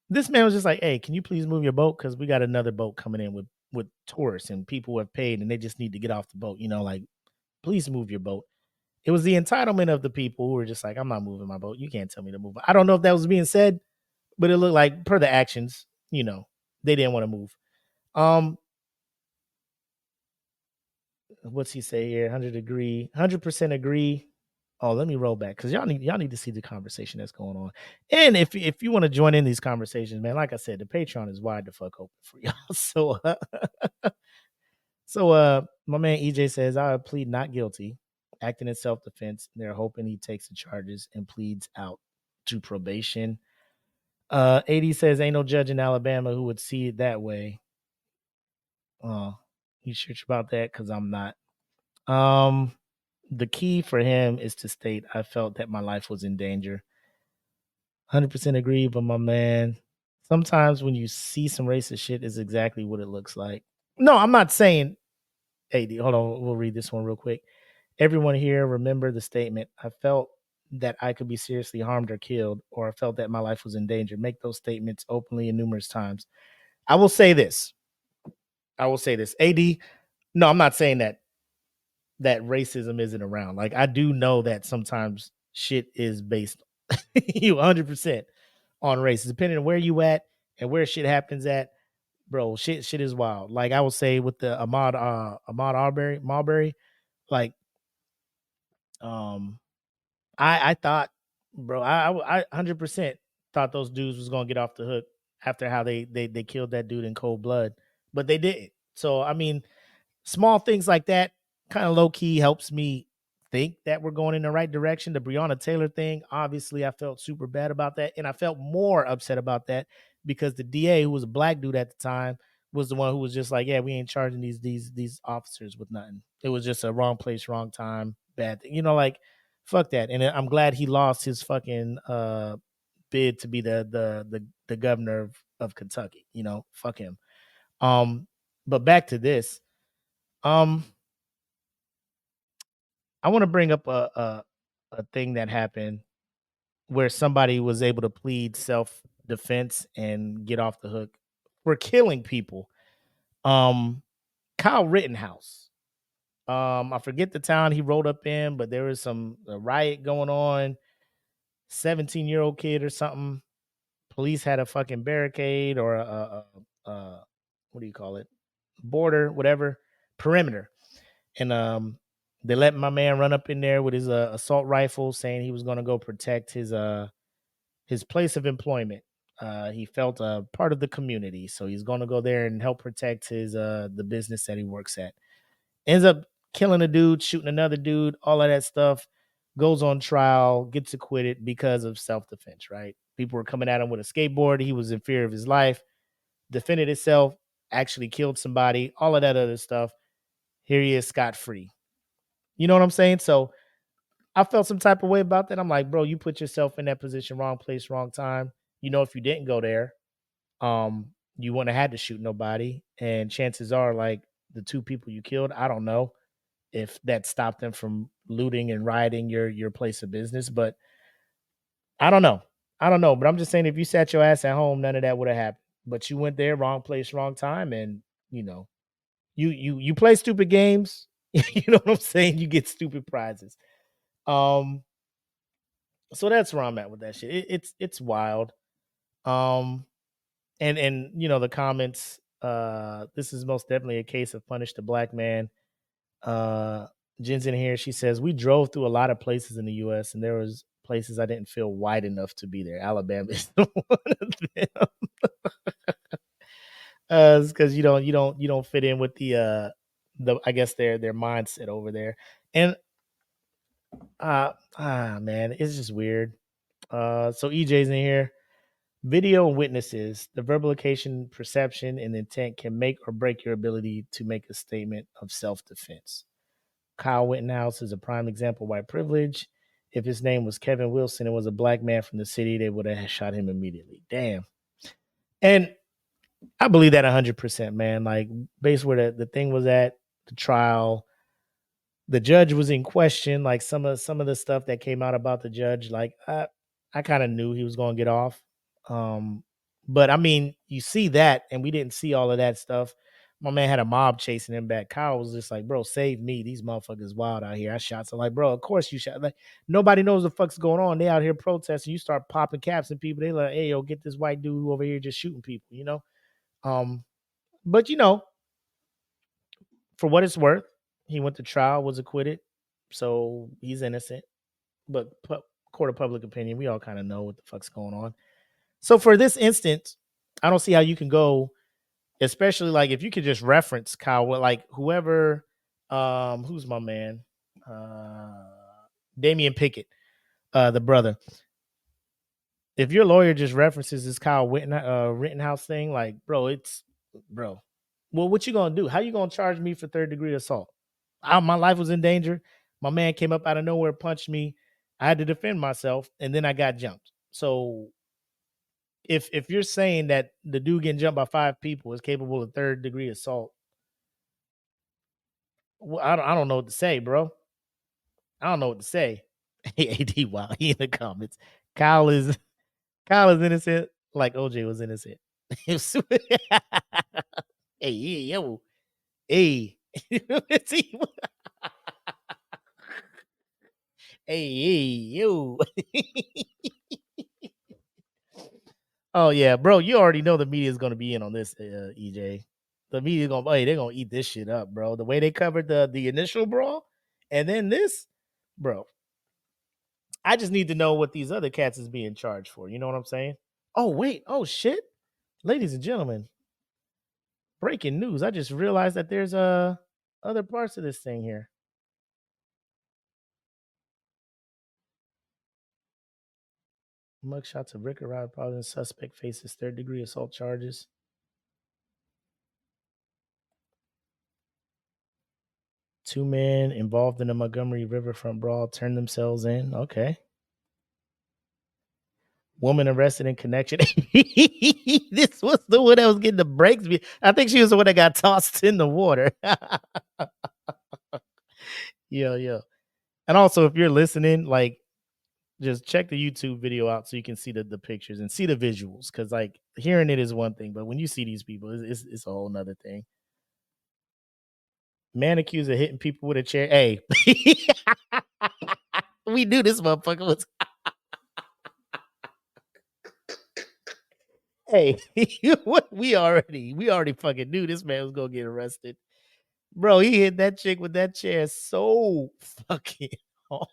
this man was just like, "Hey, can you please move your boat? Because we got another boat coming in with tourists and people who have paid and they just need to get off the boat. You know, like, please move your boat." It was the entitlement of the people who were just like, "I'm not moving my boat. You can't tell me to move." I don't know if that was being said, but it looked like per the actions, you know, they didn't want to move. What's he say here? 100% agree. Oh, let me roll back because y'all need to see the conversation that's going on. And if you want to join in these conversations, man, like I said, the Patreon is wide the fuck open for y'all. So my man EJ says I plead not guilty, acting in self-defense. They're hoping he takes the charges and pleads out to probation. AD says ain't no judge in Alabama who would see it that way. You sure about that? Because I'm not. The key for him is to state, I felt that my life was in danger. 100% agree, but my man, sometimes when you see some racist shit is exactly what it looks like. No, I'm not saying, AD, hold on, we'll read this one real quick. Everyone here, remember the statement, I felt that I could be seriously harmed or killed, or I felt that my life was in danger. Make those statements openly and numerous times. I will say this. AD, no, I'm not saying that racism isn't around. Like, I do know that sometimes shit is based 100% on race, depending on where you at and where shit happens at. Bro, shit is wild. Like, I will say with the Ahmaud Marbury, like, I thought, bro, I 100% thought those dudes was gonna get off the hook after how they killed that dude in cold blood, but they didn't. So I mean, small things like that kind of low key helps me think that we're going in the right direction. The Breonna Taylor thing, obviously, I felt super bad about that. And I felt more upset about that because the DA, who was a black dude at the time, was the one who was just like, yeah, we ain't charging these officers with nothing. It was just a wrong place, wrong time, bad thing. Like, fuck that. And I'm glad he lost his fucking bid to be the governor of Kentucky. Fuck him. But back to this. I want to bring up a thing that happened where somebody was able to plead self-defense and get off the hook for killing people. Kyle Rittenhouse. I forget the town he rolled up in, but there was a riot going on. 17-year-old kid or something. Police had a fucking barricade or a what do you call it? Border, whatever, perimeter. And they let my man run up in there with his assault rifle, saying he was going to go protect his place of employment. He felt a part of the community, so he's going to go there and help protect his the business that he works at. Ends up killing a dude, shooting another dude, all of that stuff. Goes on trial, gets acquitted because of self-defense, right? People were coming at him with a skateboard. He was in fear of his life, defended himself, actually killed somebody, all of that other stuff. Here he is scot-free. You know what I'm saying? So I felt some type of way about that. I'm like, bro, you put yourself in that position, wrong place, wrong time. If you didn't go there, you wouldn't have had to shoot nobody. And chances are, like, the two people you killed, I don't know if that stopped them from looting and rioting your place of business, but I don't know. But I'm just saying, if you sat your ass at home, none of that would have happened. But you went there, wrong place, wrong time, and you play stupid games. You know what I'm saying? You get stupid prizes. So that's where I'm at with that shit. It's wild. And the comments. This is most definitely a case of punish the black man. Jen's in here. She says, we drove through a lot of places in the U.S. and there was places I didn't feel white enough to be there. Alabama is one of them. Because you don't fit in with the I guess their mindset over there. And man, it's just weird. So EJ's in here. Video and witnesses, the verbal occasion, perception, and intent can make or break your ability to make a statement of self-defense. Kyle Rittenhouse is a prime example of white privilege. If his name was Kevin Wilson and was a black man from the city, they would have shot him immediately. Damn. And I believe that 100%, man. Like, based where the thing was at, the trial, the judge was in question. Like, some of the stuff that came out about the judge, like, I kind of knew he was going to get off. But I mean, you see that, and we didn't see all of that stuff. My man had a mob chasing him back. Kyle was just like, bro, save me. These motherfuckers wild out here. I shot. So like, bro, of course you shot. Like, nobody knows the fuck's going on. They out here protesting. You start popping caps and people. They like, hey, yo, get this white dude over here just shooting people, But for what it's worth, he went to trial, was acquitted. So he's innocent. But court of public opinion, we all kind of know what the fuck's going on. So for this instance, I don't see how you can go, especially like if you could just reference Kyle, like whoever, who's my man, Damian Pickett, the brother. If your lawyer just references this Kyle Rittenhouse thing, like, bro. Well, what you gonna do? How you gonna charge me for third-degree assault? My life was in danger. My man came up out of nowhere, punched me. I had to defend myself, and then I got jumped. So if you're saying that the dude getting jumped by 5 people is capable of third-degree assault, well, I don't know what to say, bro. I don't know what to say. AD, wow, he in the comments. Kyle is innocent, like OJ was innocent. Hey, yo, hey, hey, yo. Oh yeah, bro, you already know the media is gonna be in on this, EJ. The media they're gonna eat this shit up, bro. The way they covered the initial brawl, and then this, bro. I just need to know what these other cats is being charged for. You know what I'm saying? Oh wait, oh shit, ladies and gentlemen, breaking news! I just realized that there's other parts of this thing here. Mugshots of Ricker Rod Paulin. Suspect faces 3rd-degree assault charges. Two men involved in the Montgomery Riverfront brawl turned themselves in. Okay. Woman arrested in connection. This was the one that was getting the brakes. I think she was the one that got tossed in the water. Yeah. And also, if you're listening, like, just check the YouTube video out so you can see the pictures and see the visuals. Because, like, hearing it is one thing, but when you see these people, it's a whole nother thing. Man accused of hitting people with a chair. Hey, we knew this motherfucker was. Hey, we already fucking knew this man was gonna get arrested. Bro, he hit that chick with that chair so fucking hard.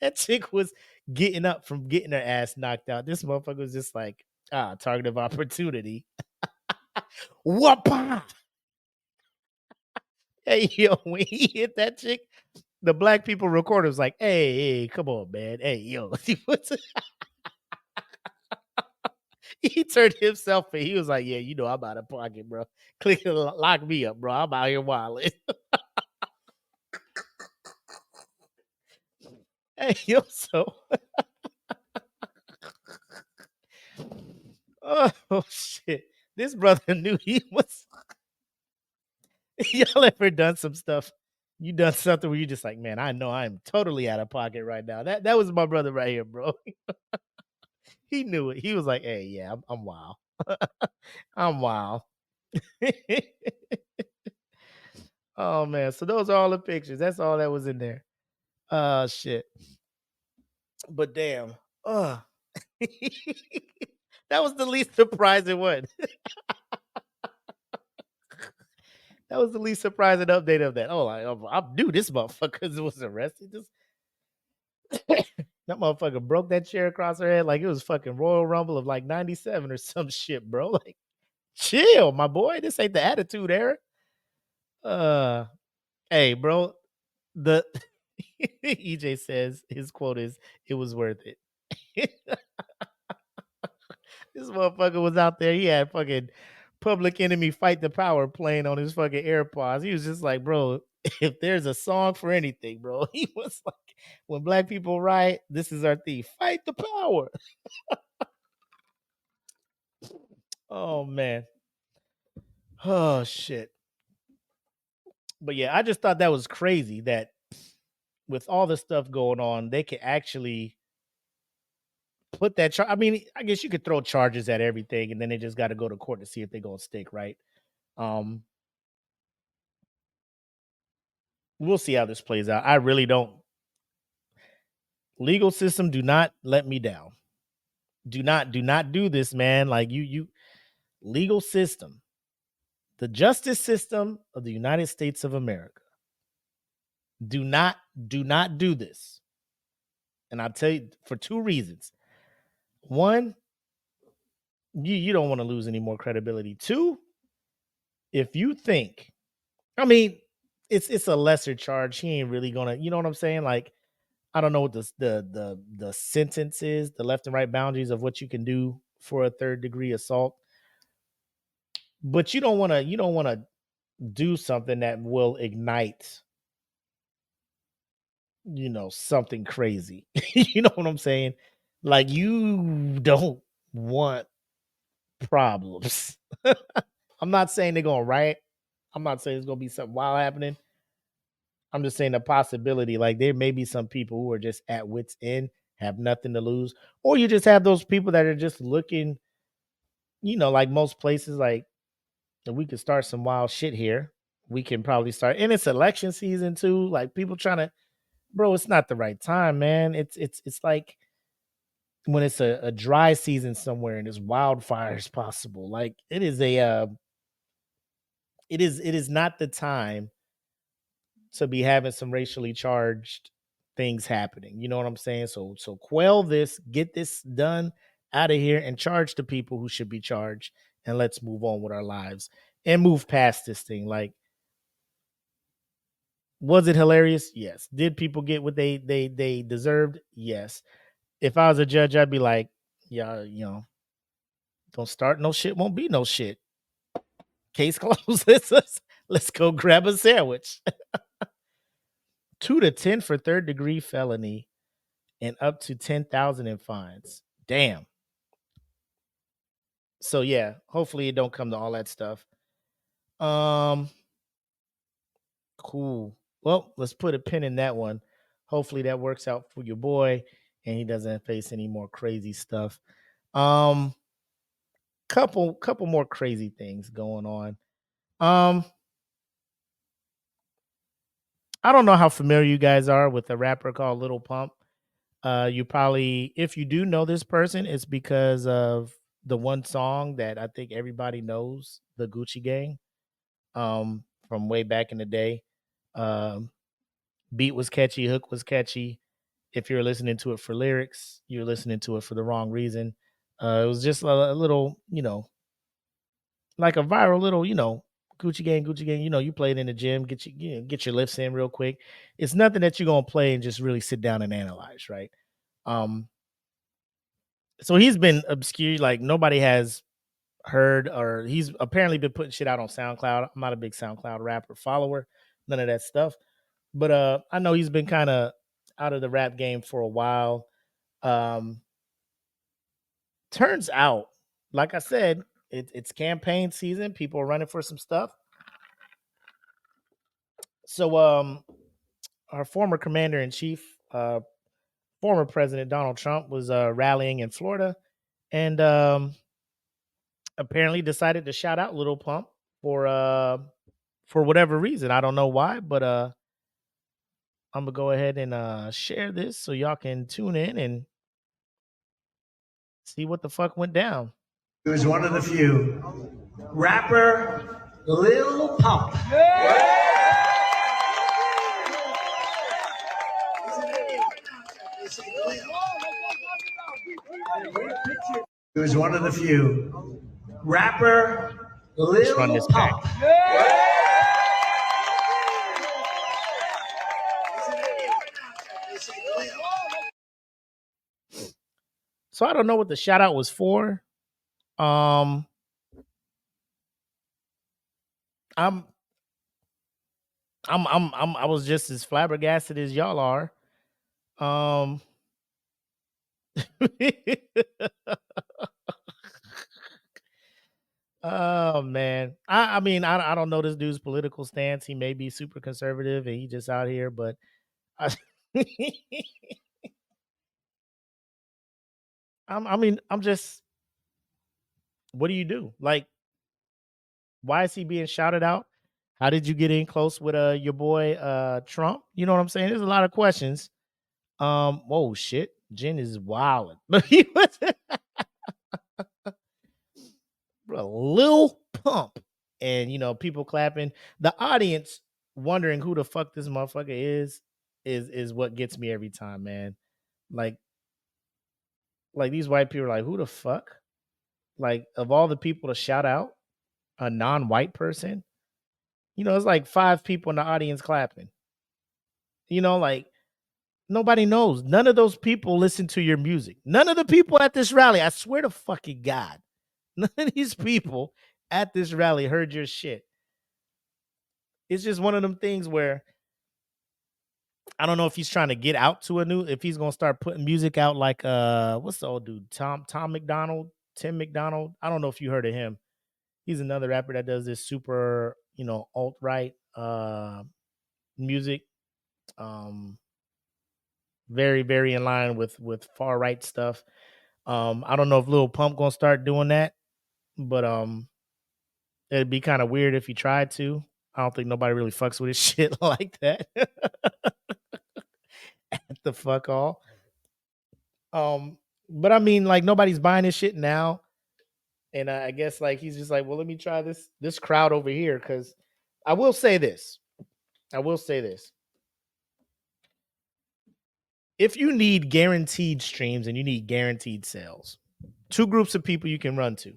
That chick was getting up from getting her ass knocked out. This motherfucker was just like, target of opportunity. Whoop! Hey, yo, when he hit that chick, the black people recorder was like, hey, come on, man. Hey, yo. He turned himself in. He was like, yeah, you know, I'm out of pocket, bro. Click lock me up, bro. I'm out here wilding. Hey, yo, so. Oh, shit. This brother knew he was. Y'all ever done some stuff? You done something where you just like, man, I know I'm totally out of pocket right now. That was my brother right here, bro. He knew it. He was like, hey, yeah, I'm wild. I'm wild. Oh, man. So those are all the pictures. That's all that was in there. Shit. But damn. That was the least surprising one. That was the least surprising update of that. Oh, I knew this motherfucker was arrested. That motherfucker broke that chair across her head like it was fucking Royal Rumble of like 97 or some shit, bro. Like, chill, my boy. This ain't the Attitude Era. Hey, bro. The EJ says his quote is, "It was worth it." This motherfucker was out there. He had fucking Public Enemy Fight the Power playing on his fucking AirPods. He was just like, bro, if there's a song for anything, bro, he was like, when black people riot, this is our theme. Fight the power. Oh, man. Oh, shit. But yeah, I just thought that was crazy that with all the stuff going on, they could actually put that I mean, I guess you could throw charges at everything and then they just got to go to court to see if they're going to stick, right? We'll see how this plays out. I really don't. Legal system, do not let me down. Do not do this, man. Like you legal system, the justice system of the United States of America. Do not do this. And I'll tell you for two reasons. One, you don't want to lose any more credibility. Two, if you think, I mean, it's a lesser charge. He ain't really gonna, you know what I'm saying? Like, I don't know what the sentence is, the left and right boundaries of what you can do for a 3rd-degree assault. But you don't want to do something that will ignite, you know, something crazy. You know what I'm saying? Like, you don't want problems. I'm not saying they're gonna riot. I'm not saying it's gonna be something wild happening. I'm just saying the possibility, like there may be some people who are just at wit's end, have nothing to lose, or you just have those people that are just looking, you know, like most places, like if we could start some wild shit here, we can probably start. And it's election season too. Like people trying to, bro, it's not the right time, man. It's like when it's a dry season somewhere and there's wildfires possible. Like it is it is not the time to be having some racially charged things happening. You know what I'm saying? So quell this, get this done out of here and charge the people who should be charged, and let's move on with our lives and move past this thing. Like, was it hilarious? Yes. Did people get what they deserved? Yes. If I was a judge, I'd be like, Yeah, don't start no shit, won't be no shit. Case closed. Let's go grab a sandwich. 2 to 10 for third degree felony and up to 10,000 in fines. Damn. So yeah, hopefully it don't come to all that stuff. Cool. Well, let's put a pin in that one. Hopefully that works out for your boy and he doesn't face any more crazy stuff. Couple more crazy things going on. I don't know how familiar you guys are with a rapper called Lil Pump. You probably, if you do know this person, it's because of the one song that I think everybody knows, the Gucci Gang, from way back in the day. Beat was catchy, hook was catchy. If you're listening to it for lyrics, you're listening to it for the wrong reason. It was just a little, like a viral little, Gucci Gang, you play it in the gym, get your lifts in real quick. It's nothing that you're gonna play and just really sit down and analyze, right? So he's been obscure, like nobody has heard, or he's apparently been putting shit out on SoundCloud. I'm not a big SoundCloud rapper follower, none of that stuff. But I know he's been kind of out of the rap game for a while. Turns out, like I said, it's campaign season. People are running for some stuff. So our former commander in chief, former President Donald Trump, was rallying in Florida and apparently decided to shout out Lil Pump for whatever reason. I don't know why, but I'm gonna go ahead and share this so y'all can tune in and see what the fuck went down. He was one of the few. Rapper Lil Pump. He was one of the few. Rapper Lil Pump. So I don't know what the shout out was for. I was just as flabbergasted as y'all are. Oh man. I mean, I don't know this dude's political stance. He may be super conservative and he just out here, but I'm just, what do you do? Like, why is he being shouted out? How did you get in close with your boy Trump? You know what I'm saying? There's a lot of questions. Whoa, shit. Jen is wilding. Lil Pump. And people clapping. The audience wondering who the fuck this motherfucker is what gets me every time, man. Like these white people are like, who the fuck? Like, of all the people to shout out, a non-white person, it's like 5 people in the audience clapping. Like, nobody knows. None of those people listen to your music. None of the people at this rally, I swear to fucking God, none of these people at this rally heard your shit. It's just one of them things where I don't know if he's trying to get out to if he's gonna start putting music out like what's the old dude? Tim McDonald. I don't know if you heard of him. He's another rapper that does this super, alt-right music. Very, very in line with far right stuff. I don't know if Lil Pump gonna start doing that, but it'd be kind of weird if he tried to. I don't think nobody really fucks with his shit like that. At the fuck all. But I mean, like, nobody's buying his shit now. And I guess like he's just like, well, let me try this crowd over here. Cause I will say this. If you need guaranteed streams and you need guaranteed sales, 2 groups of people you can run to.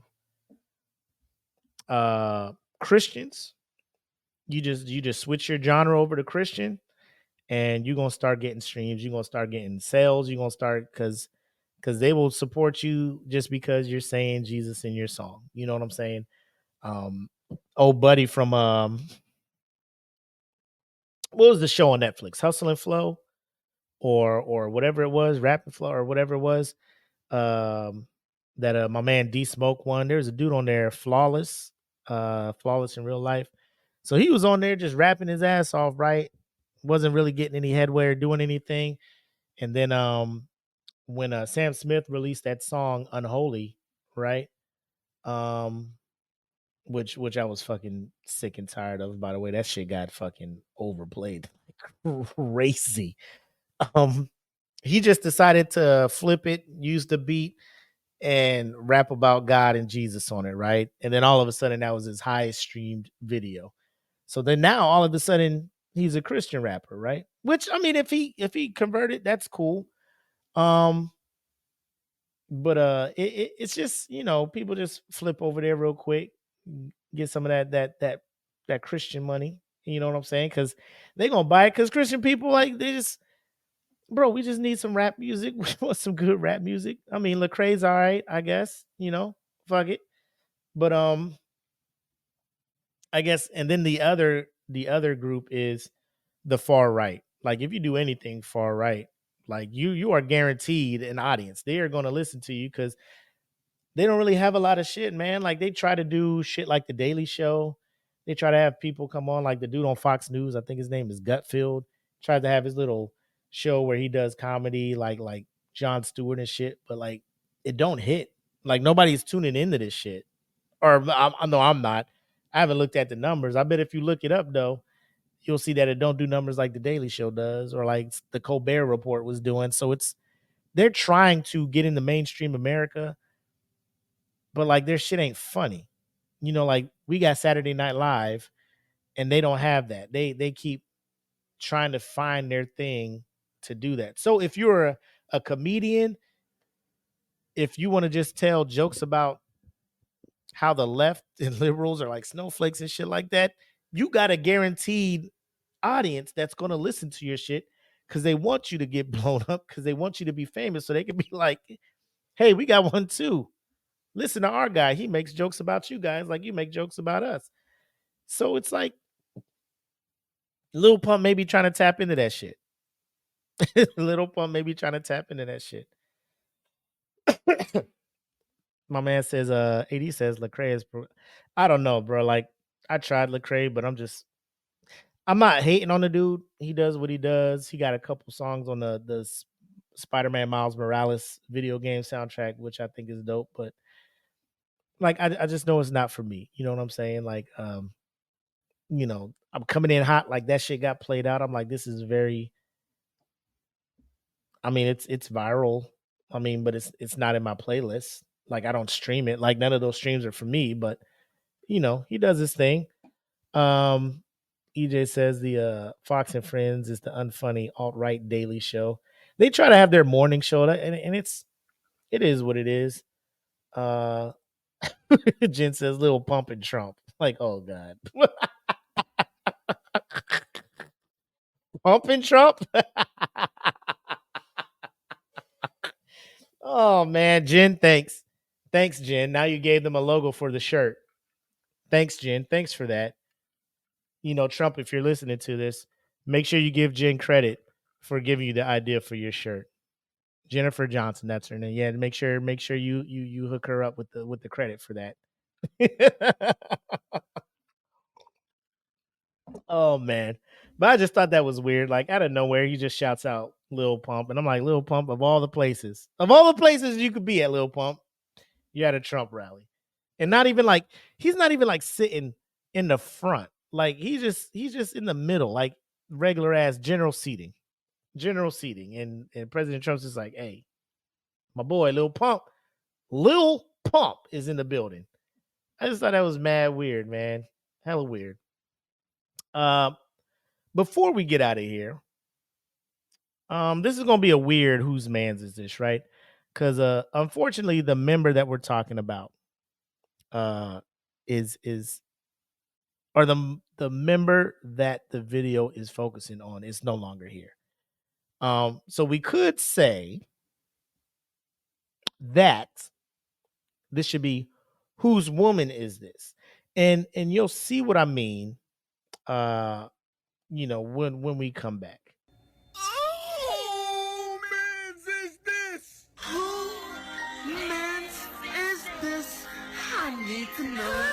Christians, you just switch your genre over to Christian and you're gonna start getting streams, you're gonna start getting sales, you're gonna start, because because they will support you just because you're saying Jesus in your song. You know what I'm saying? Old buddy from what was the show on Netflix? Hustle and Flow, or whatever it was, Rap and Flow, or whatever it was. That my man D Smoke won. There's a dude on there, Flawless in real life. So he was on there just rapping his ass off, right? Wasn't really getting any headway or doing anything. And then when Sam Smith released that song Unholy, right? Which I was fucking sick and tired of, by the way. That shit got fucking overplayed. Crazy. He just decided to flip it, use the beat, and rap about God and Jesus on it, right? And then all of a sudden that was his highest streamed video. So then now all of a sudden he's a Christian rapper, right? Which, I mean, if he converted, that's cool. But it's just, people just flip over there real quick, get some of that Christian money. You know what I'm saying? Because they gonna buy it. Because Christian people, like, they just, bro, we just need some rap music. We want some good rap music. I mean, Lecrae's all right, I guess. Fuck it. But I guess, and then the other group is the far right. Like, if you do anything far right, like you are guaranteed an audience. They are going to listen to you because they don't really have a lot of shit, man. Like, they try to do shit like the Daily Show. They try to have people come on, like the dude on Fox News. I think his name is Gutfield. Tries to have his little show where he does comedy, like Jon Stewart and shit. But like, it don't hit. Like, nobody's tuning into this shit. Or no, I'm not. I haven't looked at the numbers. I bet if you look it up though, you'll see that it don't do numbers like the Daily Show does, or like the Colbert Report was doing. So they're trying to get into mainstream America, but like, their shit ain't funny. Like, we got Saturday Night Live, and they don't have that. They keep trying to find their thing to do that. So if you're a comedian, if you want to just tell jokes about how the left and liberals are like snowflakes and shit like that, you got a guaranteed audience that's going to listen to your shit because they want you to get blown up, because they want you to be famous, so they can be like, hey, we got one too. Listen to our guy. He makes jokes about you guys like you make jokes about us. So it's like Lil Pump may be trying to tap into that shit. Lil Pump may be trying to tap into that shit. My man says, AD says Lecrae is I don't know, bro. Like, I tried Lecrae, but I'm not hating on the dude. He does what he does. He got a couple songs on the Spider-Man Miles Morales video game soundtrack, which I think is dope. But like, I just know it's not for me. You know what I'm saying? Like, I'm coming in hot. Like, that shit got played out. I'm like, this is very. I mean, it's viral. I mean, but it's not in my playlist. Like, I don't stream it. Like, none of those streams are for me. But he does his thing. EJ says the Fox and Friends is the unfunny alt-right daily show. They try to have their morning show, and it is what it is. Jen says Lil Pump and Trump. Like, oh God. Pump and Trump? Oh man, Jen, thanks. Thanks, Jen. Now you gave them a logo for the shirt. Thanks, Jen. Thanks for that. Trump, if you're listening to this, make sure you give Jen credit for giving you the idea for your shirt. Jennifer Johnson, that's her name. Yeah, make sure you hook her up with the credit for that. Oh man. But I just thought that was weird. Like, out of nowhere, he just shouts out Lil Pump. And I'm like, Lil Pump, of all the places you could be at, Lil Pump, you're at a Trump rally. And he's not even like sitting in the front. Like, he's just in the middle, like regular ass general seating. And President Trump's just like, hey, my boy, Lil Pump is in the building. I just thought that was mad weird, man. Hella weird. Before we get out of here, this is gonna be a weird whose man's is this, right? Because unfortunately, the member that we're talking about is or the member that the video is focusing on is no longer here. So we could say that this should be whose woman is this? And you'll see what I mean when we come back. Oh, man's is this? Who man's is this? I need to know.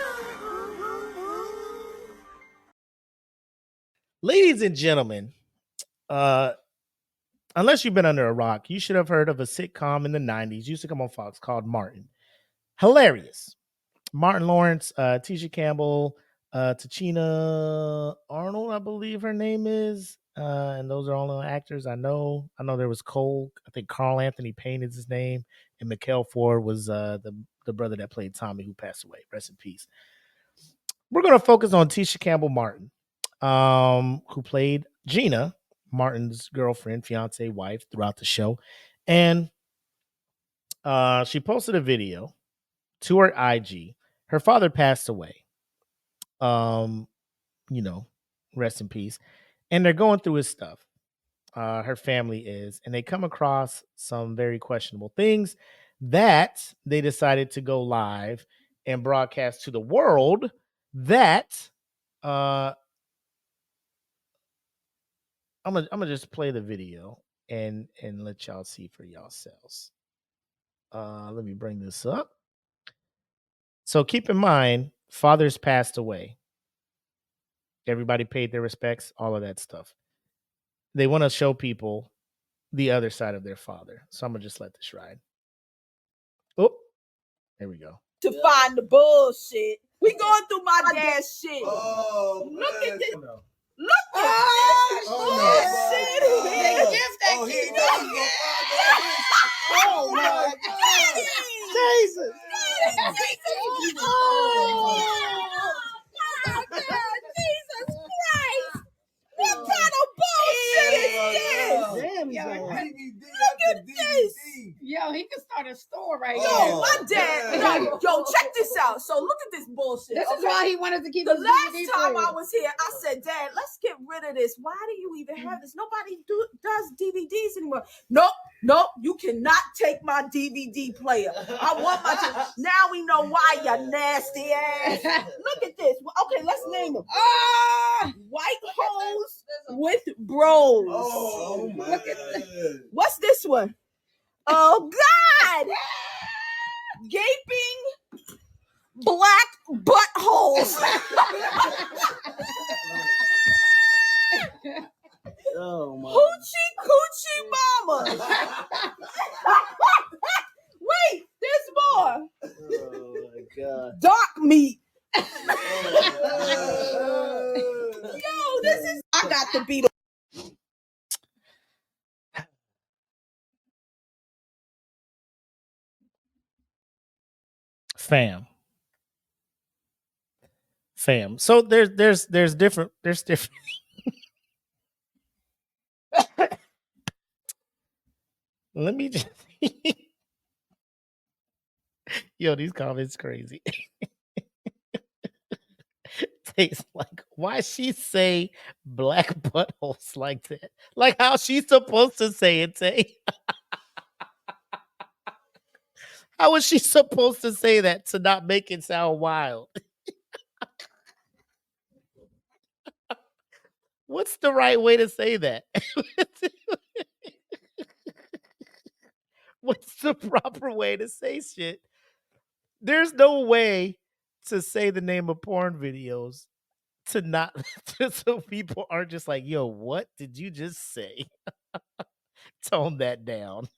Ladies and gentlemen, unless you've been under a rock, you should have heard of a sitcom in the 90s. Used to come on Fox called Martin. Hilarious. Martin Lawrence, Tisha Campbell, Tachina Arnold, I believe her name is. And those are all the actors I know. I know there was Cole. I think Carl Anthony Payne is his name. And Mikhail Ford was the brother that played Tommy, who passed away. Rest in peace. We're going to focus on Tisha Campbell Martin, who played Gina, Martin's girlfriend, fiance, wife throughout the show. And she posted a video to her IG. Her father passed away. Rest in peace. And they're going through his stuff. Her family is, and they come across some very questionable things that they decided to go live and broadcast to the world. That I'm gonna just play the video and let y'all see for yourselves. Let me bring this up. So keep in mind, fathers passed away. Everybody paid their respects, all of that stuff. They want to show people the other side of their father. So I'm going to just let this ride. Oh, there we go. To find the bullshit. We going through my dad's shit. Oh, look at this. Look at this bullshit. The gift that keeps Oh, my God. Jesus. Oh, my God. Jesus Christ. What kind of bullshit is this? Damn, yo, look at this. Yo, he can start a store right Yo, now. my dad. Yo, check this out. So look at this bullshit. This is why he wanted to keep the his last DVD time player. I was here, I said, Dad, let's get rid of this. Why do you even have this? Nobody does DVDs anymore. Nope, you cannot take my DVD player. I want my now we know why, you nasty ass. Look at this. Okay, let's name them. White hoes with bros. Oh, look at this. What's this one? Oh God! Gaping black buttholes. Oh my. Hoochie mama. Wait, there's more. Oh my God. Dark meat. Yo, this is. I got the beat. Fam. So there's different. Let me just. Yo, these comments crazy. Tastes like, why she say black buttholes like that? Like how she's supposed to say it, Tay. How is she supposed to say that to not make it sound wild? What's the right way to say that? What's the proper way to say shit? There's no way to say the name of porn videos to not so people aren't just like, yo, what did you just say? Tone that down.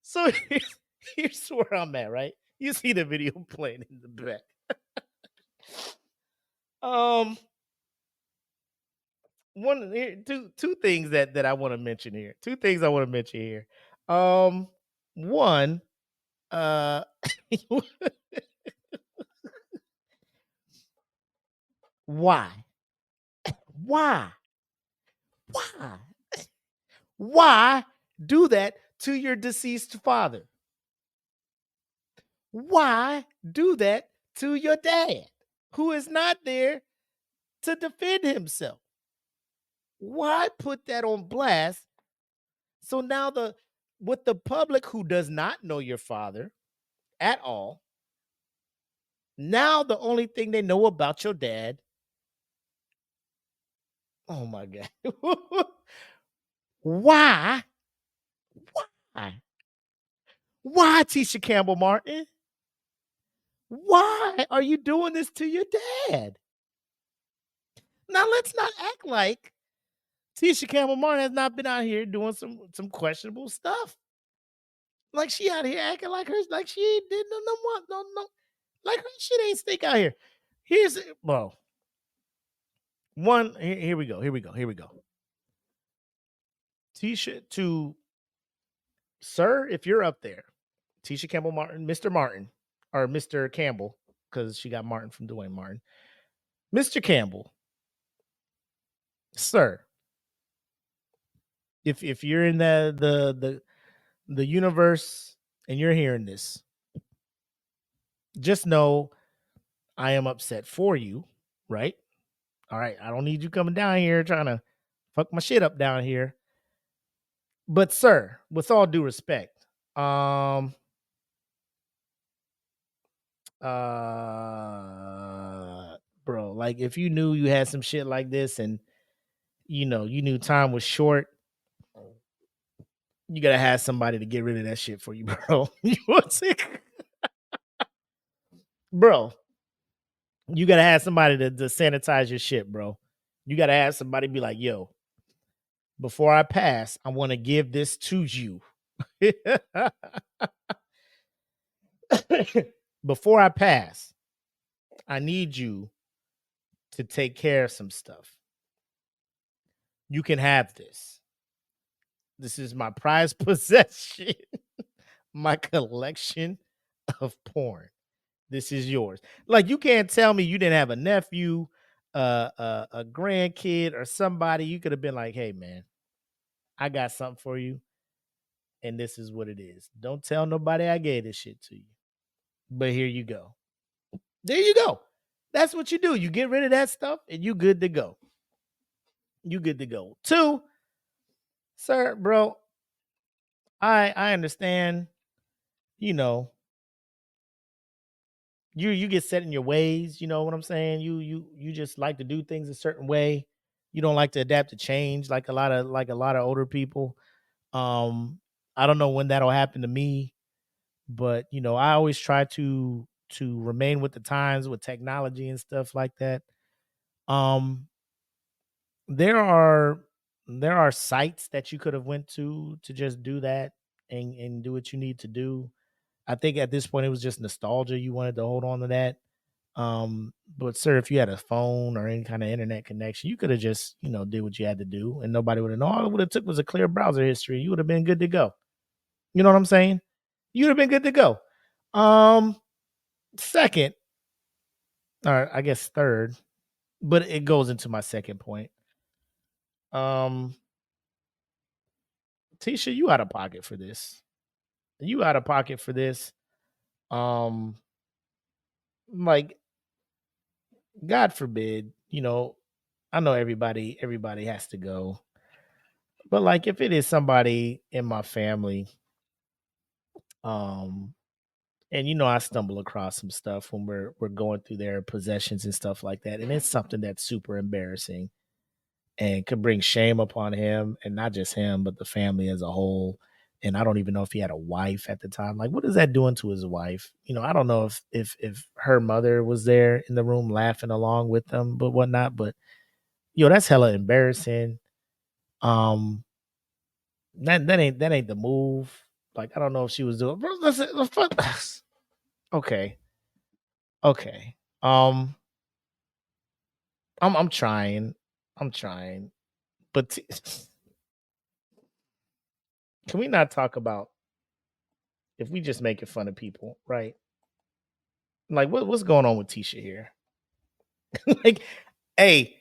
So here's where I'm at, right? You see the video playing in the back. Two things that I want to mention here. One, why? Why do that to your deceased father? Why do that to your dad, who is not there to defend himself? Why put that on blast? So now the with the public who does not know your father at all. Now the only thing they know about your dad. Oh my God. Why? Why? Why, Tisha Campbell Martin? Why are you doing this to your dad? Now let's not act like Tisha Campbell Martin has not been out here doing some questionable stuff. Like she out here acting like her, like she ain't did no, like her shit ain't stink out here. Here's well, one. Here we go. Tisha to sir, if you're up there, Tisha Campbell Martin, Mr. Martin, or Mr. Campbell, because she got Martin from Dwayne Martin. Mr. Campbell, sir, if you're in the universe and you're hearing this, just know I am upset for you, right? All right, I don't need you coming down here trying to fuck my shit up down here. But sir, with all due respect, bro, like if you knew you had some shit like this and you knew time was short, you gotta have somebody to get rid of that shit for you, bro. You want to bro, you gotta have somebody to sanitize your shit, bro. You gotta have somebody be like, yo, before I pass, I want to give this to you. Before I pass, I need you to take care of some stuff. You can have this. This is my prized possession, my collection of porn. This is yours. Like you can't tell me you didn't have a nephew, a grandkid, or somebody. You could have been like, "Hey, man, I got something for you, and this is what it is. Don't tell nobody I gave this shit to you, but here you go. There you go. That's what you do. You get rid of that stuff, and you good to go. You good to go. 2, sir, bro. I understand. You know, you get set in your ways. You know what I'm saying? You just like to do things a certain way. You don't like to adapt to change like a lot of older people. I don't know when that'll happen to me, but I always try to remain with the times with technology and stuff like that. Um, there are sites that you could have went to just do that and do what you need to do. I think at this point it was just nostalgia. You wanted to hold on to that. But sir, if you had a phone or any kind of internet connection, you could have just, did what you had to do and nobody would have known. All it would have took was a clear browser history. You would have been good to go. You know what I'm saying? You'd have been good to go. Second, or I guess third, but it goes into my second point. Tisha, you out of pocket for this. You out of pocket for this. Like, God forbid, I know everybody has to go. But like if it is somebody in my family, and I stumble across some stuff when we're going through their possessions and stuff like that, and it's something that's super embarrassing and could bring shame upon him, and not just him, but the family as a whole. And I don't even know if he had a wife at the time. Like, what is that doing to his wife? I don't know if her mother was there in the room laughing along with them, but whatnot. But that's hella embarrassing. That ain't the move. Like, I don't know if she was doing. Okay. I'm trying. But can we not talk about if we just making fun of people, right? Like, what's going on with Tisha here? Like, hey,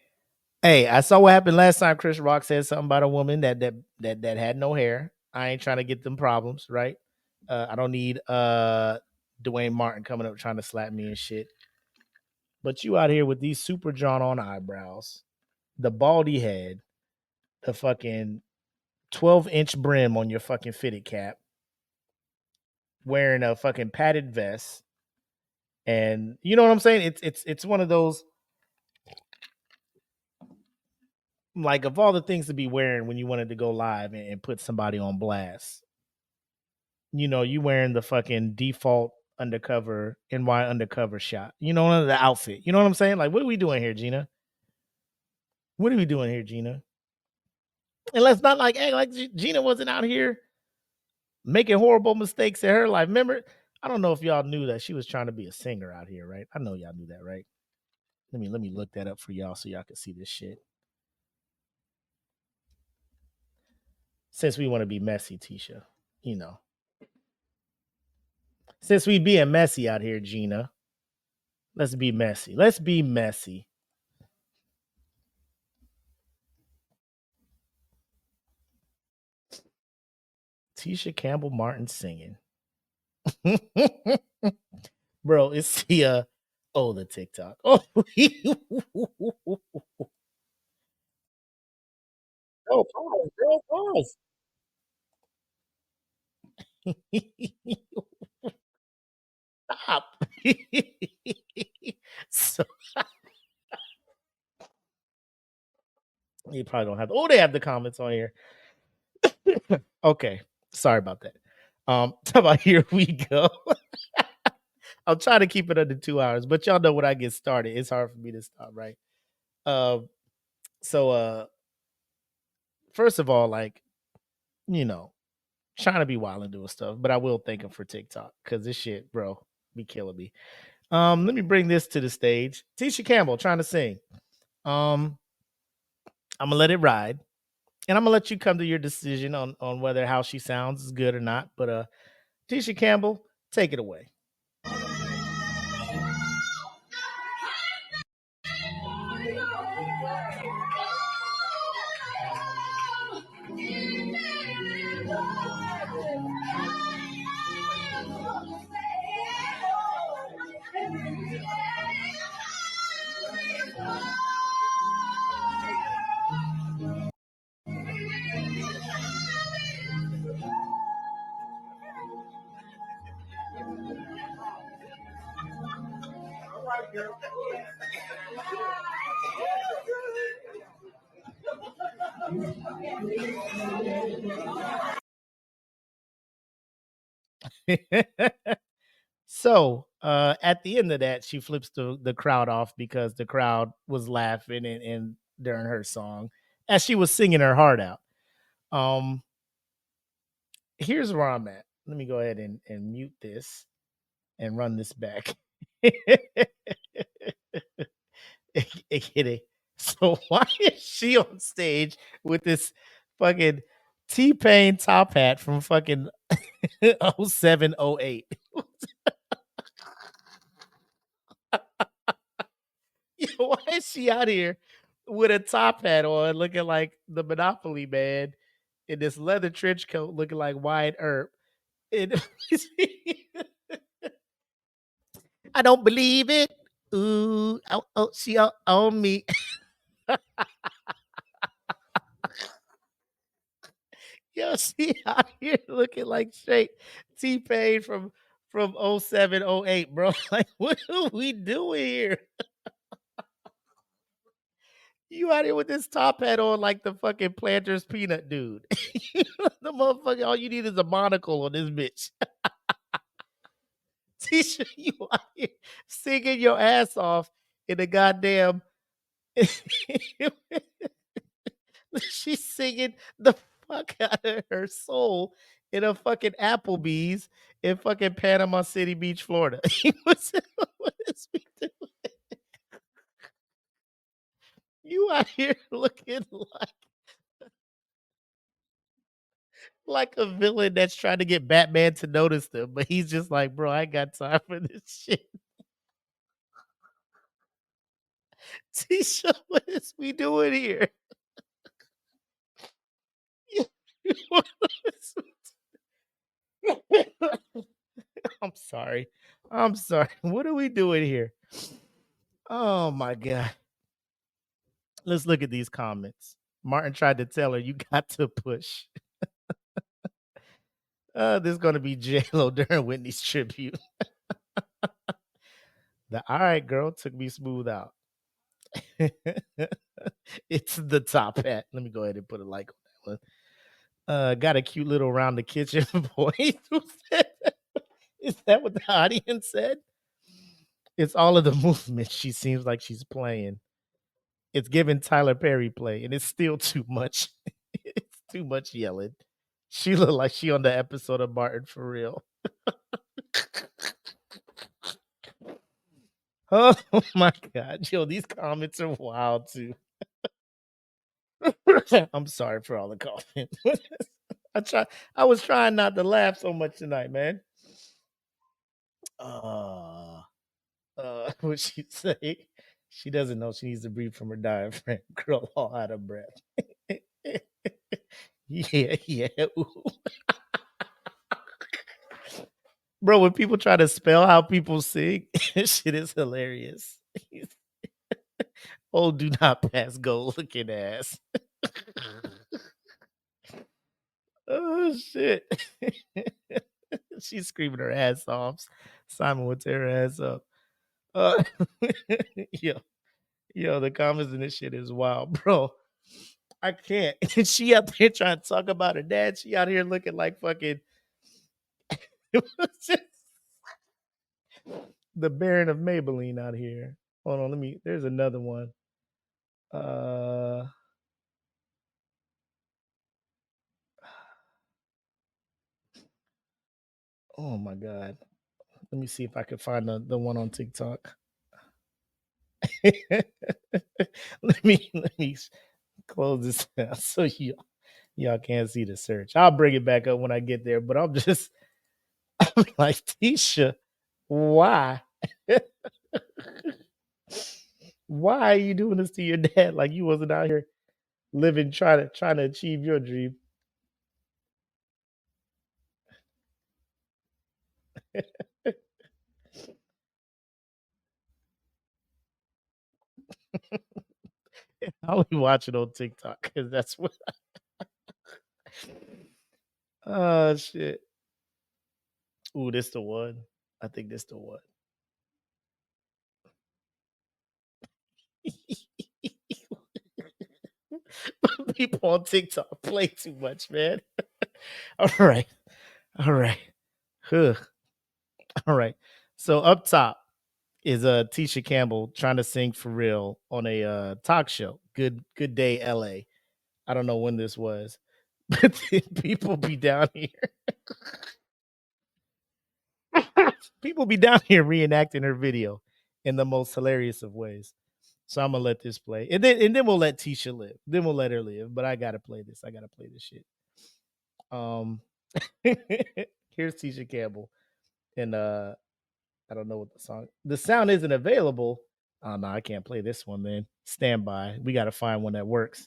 I saw what happened last time. Chris Rock said something about a woman that had no hair. I ain't trying to get them problems, right? I don't need Dwayne Martin coming up trying to slap me and shit. But you out here with these super drawn on eyebrows, the baldy head, the fucking 12-inch brim on your fucking fitted cap, wearing a fucking padded vest, and you know what I'm saying? It's one of those, like, of all the things to be wearing when you wanted to go live and put somebody on blast. You know, you wearing the fucking default undercover NY undercover shot. You know, the outfit. You know what I'm saying? Like, what are we doing here, Gina? What are we doing here, Gina? And let's not like act like Gina wasn't out here making horrible mistakes in her life. Remember, I don't know if y'all knew that she was trying to be a singer out here, right? I know y'all knew that, right? Let me look that up for y'all so y'all can see this shit. Since we want to be messy, Tisha, you know. Since we being messy out here, Gina, let's be messy. Let's be messy. Tisha Campbell Martin singing. Bro, it's the the TikTok. Oh, oh, pause, girl, pause. Stop. So you probably don't have. Oh, they have the comments on here. Okay, sorry about that. How about here we go. I'll try to keep it under 2 hours, but y'all know when I get started, it's hard for me to stop, right? So first of all, like, you know, trying to be wild and doing stuff, but I will thank him for TikTok because this shit, bro, be killing me. Let me bring this to the stage. Tisha Campbell trying to sing. I'm gonna let it ride, and I'm gonna let you come to your decision on whether how she sounds is good or not. But Tisha Campbell, take it away. So at the end of that, she flips the crowd off because the crowd was laughing and during her song as she was singing her heart out. Here's where I'm at. Let me go ahead and mute this and run this back. So why is she on stage with this fucking T-Pain top hat from fucking 0708? Why is she out here with a top hat on looking like the Monopoly man in this leather trench coat looking like Wyatt Earp? I don't believe it. Ooh, she on me. Yo, she out here looking like straight T-Pain from 0708, bro. Like, what are we doing here? You out here with this top hat on like the fucking Planters peanut dude. The motherfucker, all you need is a monocle on this bitch. Tisha, you out here singing your ass off in the goddamn. She's singing the fuck out of her soul in a fucking Applebee's in fucking Panama City Beach, Florida. What is we doing? You out here looking like a villain that's trying to get Batman to notice them, but he's just like, bro, I ain't got time for this shit. Tisha, what is we doing here? I'm sorry. I'm sorry. What are we doing here? Oh my God. Let's look at these comments. Martin tried to tell her, you got to push. This is gonna be J-Lo during Whitney's tribute. The all right girl took me smooth out. It's the top hat. Let me go ahead and put a like on that one. Got a cute little round the kitchen voice. Who said that? Is that what the audience said? It's all of the movement she seems like she's playing. It's giving Tyler Perry play, and it's still too much. It's too much yelling. She look like she on the episode of Martin for real. Oh my god, yo, these comments are wild too. I'm sorry for all the comments. I was trying not to laugh so much tonight, man. What she say? She doesn't know she needs to breathe from her diaphragm. Girl, all out of breath. Yeah. Ooh. Bro, when people try to spell how people sing, shit is hilarious. Oh, do not pass go looking ass. Oh shit. She's screaming her ass off. Simon would tear her ass up. Yo, the comments in this shit is wild, bro. I can't. She out there trying to talk about her dad. She out here looking like fucking the Baron of Maybelline out here. Hold on, there's another one. Oh my god. Let me see if I can find the one on TikTok. let me close this out so y'all can't see the search. I'll bring it back up when I get there, but I'm like, Tisha, why? Why are you doing this to your dad? Like you wasn't out here living, trying to achieve your dream. I'll be watching on TikTok because that's what. Oh shit! Ooh, this the one. I think this the one. People on TikTok play too much, man. All right. Huh. All right. So up top is Tisha Campbell trying to sing for real on a talk show. Good Day LA. I don't know when this was, but people be down here. People be down here reenacting her video in the most hilarious of ways. So I'm gonna let this play, and then we'll let Tisha live. Then we'll let her live. But I gotta play this. I gotta play this shit. Here's Tisha Campbell, and I don't know what the song. The sound isn't available. Oh no, I can't play this one. Then stand by. We gotta find one that works.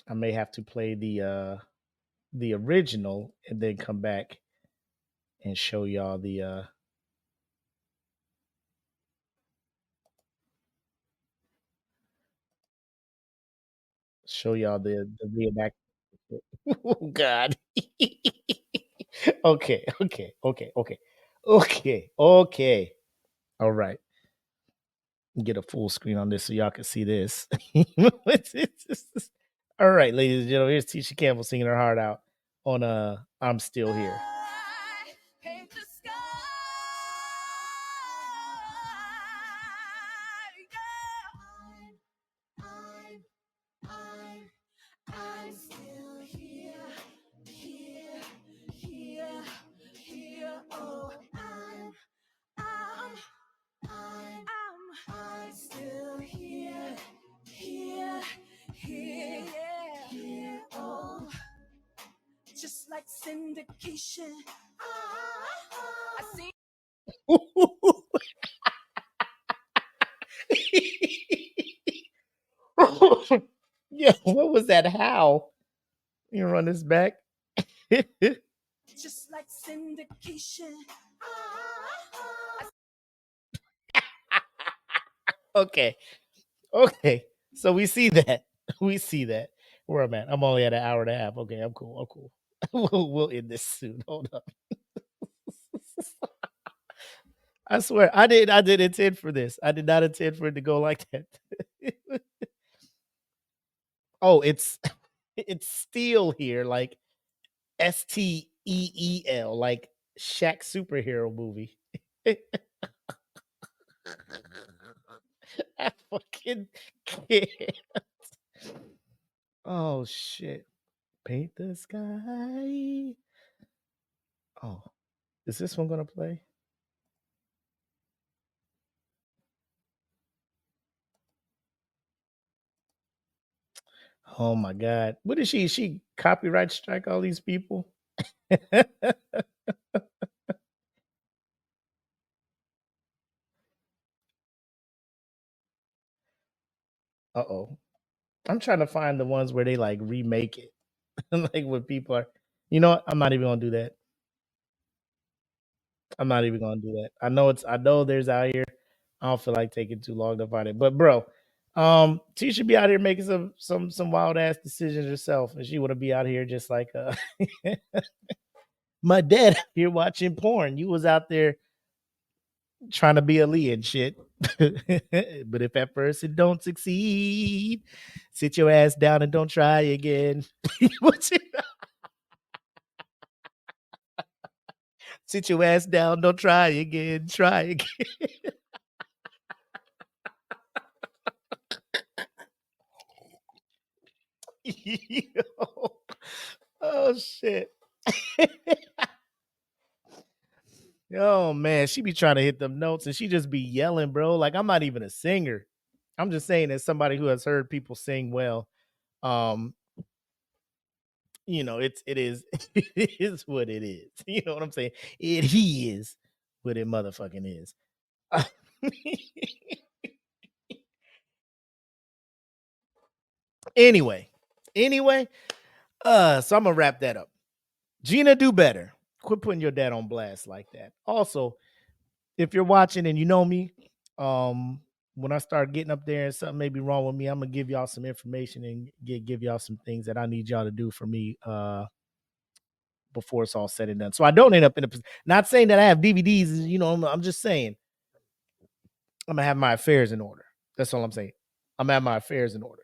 I may have to play the original and then come back and show y'all the reenact. Oh God. Okay. All right. Get a full screen on this so y'all can see this. All right, ladies and gentlemen, here's Tisha Campbell singing her heart out on I'm Still Here. I'm still here. Oh, I'm still here. Oh, just like syndication. I see. Yeah, what was that? How? You run this back? Just like syndication. Okay. So we see that. We see that. Where I'm at. I'm only at an hour and a half. Okay, I'm cool. We'll end this soon. Hold up. I swear, I did intend for this. I did not intend for it to go like that. Oh, it's steel here, like STEEL, like Shaq superhero movie. I fucking can't. Oh shit. Paint the sky. Oh, is this one gonna play? Oh my god. What is she? Is she copyright strike all these people? Uh-oh. I'm trying to find the ones where they like remake it. Like when people are, you know what? I'm not even gonna do that. I'm not even gonna do that. I know there's out here. I don't feel like taking too long to find it. But bro, Tisha be out here making some wild ass decisions herself, and she wanna be out here just like my dad here watching porn. You was out there trying to be a Lee and shit. But if at first it don't succeed, sit your ass down and don't try again. Sit your ass down, don't try again. Try again. Yo. Oh shit. Oh man, she be trying to hit them notes and she just be yelling, bro. Like I'm not even a singer. I'm just saying as somebody who has heard people sing well, um, it is it is what it is. You know what I'm saying? It is what it motherfucking is. Anyway, so I'm gonna wrap that up. Gina, do better. Quit putting your dad on blast like that. Also, if you're watching and you know me, when I start getting up there and something may be wrong with me, I'm gonna give y'all some information and give y'all some things that I need y'all to do for me before it's all said and done. So I don't end up in a not saying that I have DVDs, I'm just saying I'm gonna have my affairs in order. That's all I'm saying. I'm gonna have my affairs in order.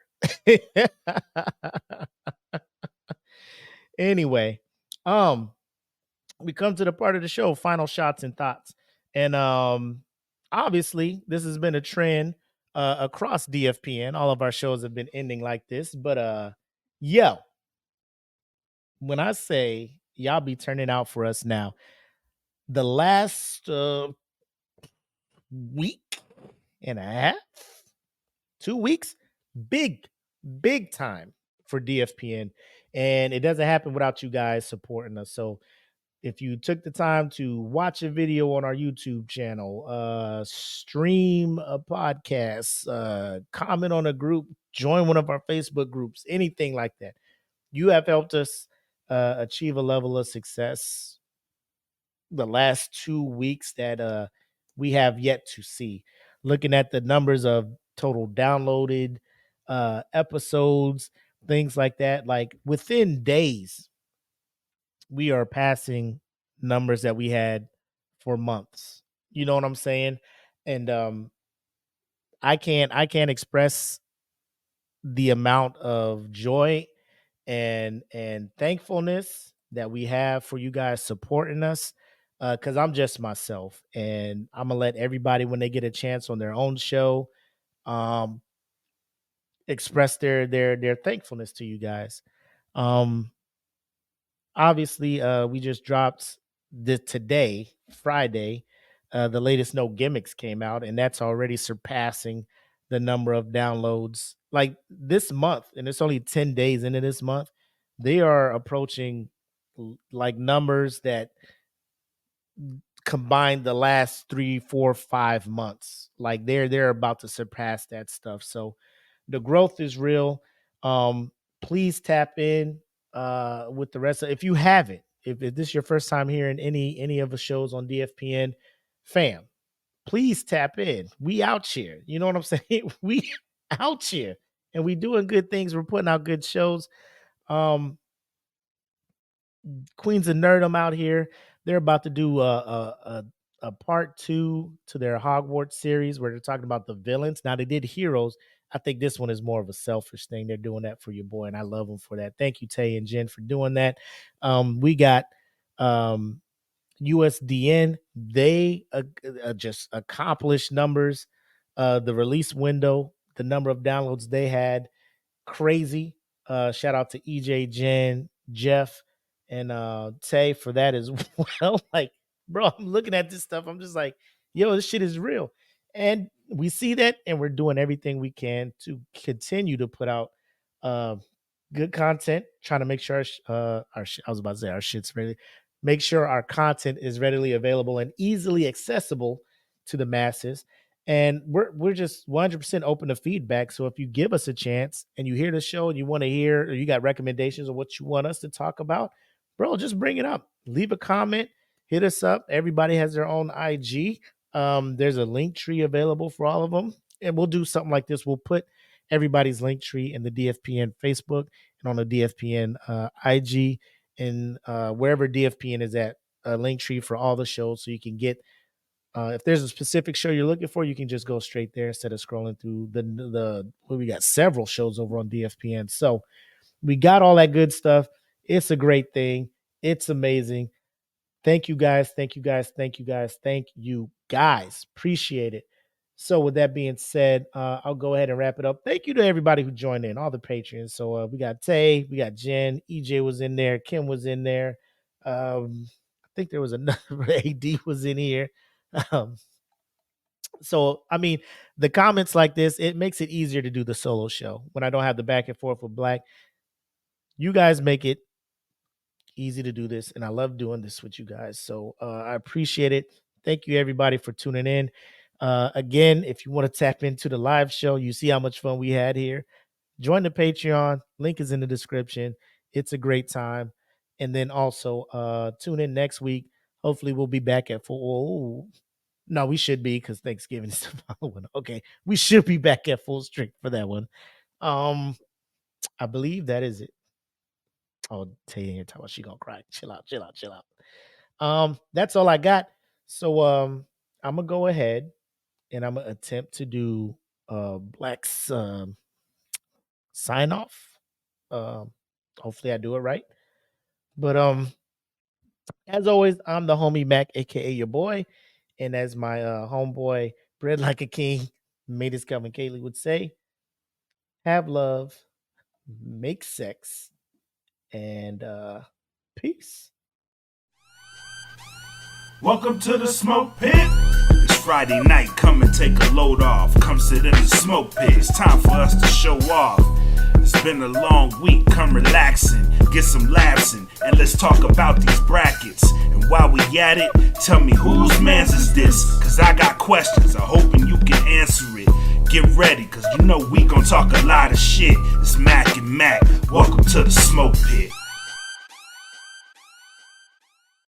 Anyway, we come to the part of the show, final shots and thoughts. And obviously this has been a trend across DFPN. All of our shows have been ending like this, but yo, when I say y'all be turning out for us now, the last week and a half, 2 weeks, big time for DFPN, and it doesn't happen without you guys supporting us. So if you took the time to watch a video on our YouTube channel, stream a podcast, comment on a group, join one of our Facebook groups, anything like that, you have helped us achieve a level of success the last 2 weeks that we have yet to see. Looking at the numbers of total downloaded episodes, things like that, like within days, we are passing numbers that we had for months. You know what I'm saying? And I can't express the amount of joy and thankfulness that we have for you guys supporting us, because I'm just myself, and I'm gonna let everybody, when they get a chance on their own show, express their thankfulness to you guys. Obviously, we just dropped today, Friday, the latest No Gimmicks came out, and that's already surpassing the number of downloads. Like this month, and it's only 10 days into this month, they are approaching like numbers that combine the last 3, 4, 5 months. Like they're about to surpass that stuff. So the growth is real. Please tap in with the rest of, if you haven't, if this is your first time hearing any of the shows on DFPN, fam, please tap in. We out here. You know what I'm saying? We out here and we doing good things. We're putting out good shows. Queens of Nerdum out here. They're about to do a part 2 to their Hogwarts series where they're talking about the villains. Now they did Heroes. I think this one is more of a selfish thing. They're doing that for your boy, and I love them for that. Thank you, Tay and Jen, for doing that. We got USDN. They just accomplished numbers. The release window, the number of downloads they had, crazy. Shout out to EJ, Jen, Jeff, and Tay for that as well. Like, bro, I'm looking at this stuff. I'm just like, yo, this shit is real. And we see that, and we're doing everything we can to continue to put out good content, trying to make sure I was about to say our shit's ready. Make sure our content is readily available and easily accessible to the masses. And we're just 100% open to feedback. So if you give us a chance and you hear the show and you want to hear, or you got recommendations of what you want us to talk about, bro, just bring it up. Leave a comment, hit us up. Everybody has their own IG. There's a link tree available for all of them. And we'll do something like this. We'll put everybody's link tree in the DFPN Facebook and on the DFPN IG and wherever DFPN is at, a link tree for all the shows, so you can get if there's a specific show you're looking for, you can just go straight there instead of scrolling through we got several shows over on DFPN. So we got all that good stuff. It's a great thing. It's amazing. Thank you guys. Thank you guys. Thank you guys. Thank you guys. Appreciate it. So with that being said, I'll go ahead and wrap it up. Thank you to everybody who joined in, all the patrons. So we got Tay, we got Jen, EJ was in there, Kim was in there. I think there was another AD was in here. So I mean, the comments like this, it makes it easier to do the solo show when I don't have the back and forth with Black. You guys make it easy to do this, and I love doing this with you guys. So I appreciate it. Thank you everybody for tuning in. Again, if you want to tap into the live show, you see how much fun we had here. Join the Patreon. Link is in the description. It's a great time. And then also tune in next week. Hopefully we'll be back at full. No, we should be, because Thanksgiving is the following. Okay, we should be back at full strength for that one. I believe that is it. Oh, Tay here talking about she gonna cry. Chill out. That's all I got. So I'm gonna go ahead and I'm gonna attempt to do Black's sign off. Hopefully I do it right. But as always, I'm the homie Mac, aka your boy, and as my homeboy, bred like a king, made his coming, Kaylee would say, have love, make sex, and peace. Welcome to the smoke pit. It's Friday night, come and take a load off. Come sit in the smoke pit, it's time for us to show off. It's been a long week, come relaxing, get some laughs in, and let's talk about these brackets. And while we at it, tell me whose man's is this? Cause I got questions, I'm hoping you can answer it. Get ready, cause you know we gon' talk a lot of shit. It's Mac and Mac, welcome to the smoke pit.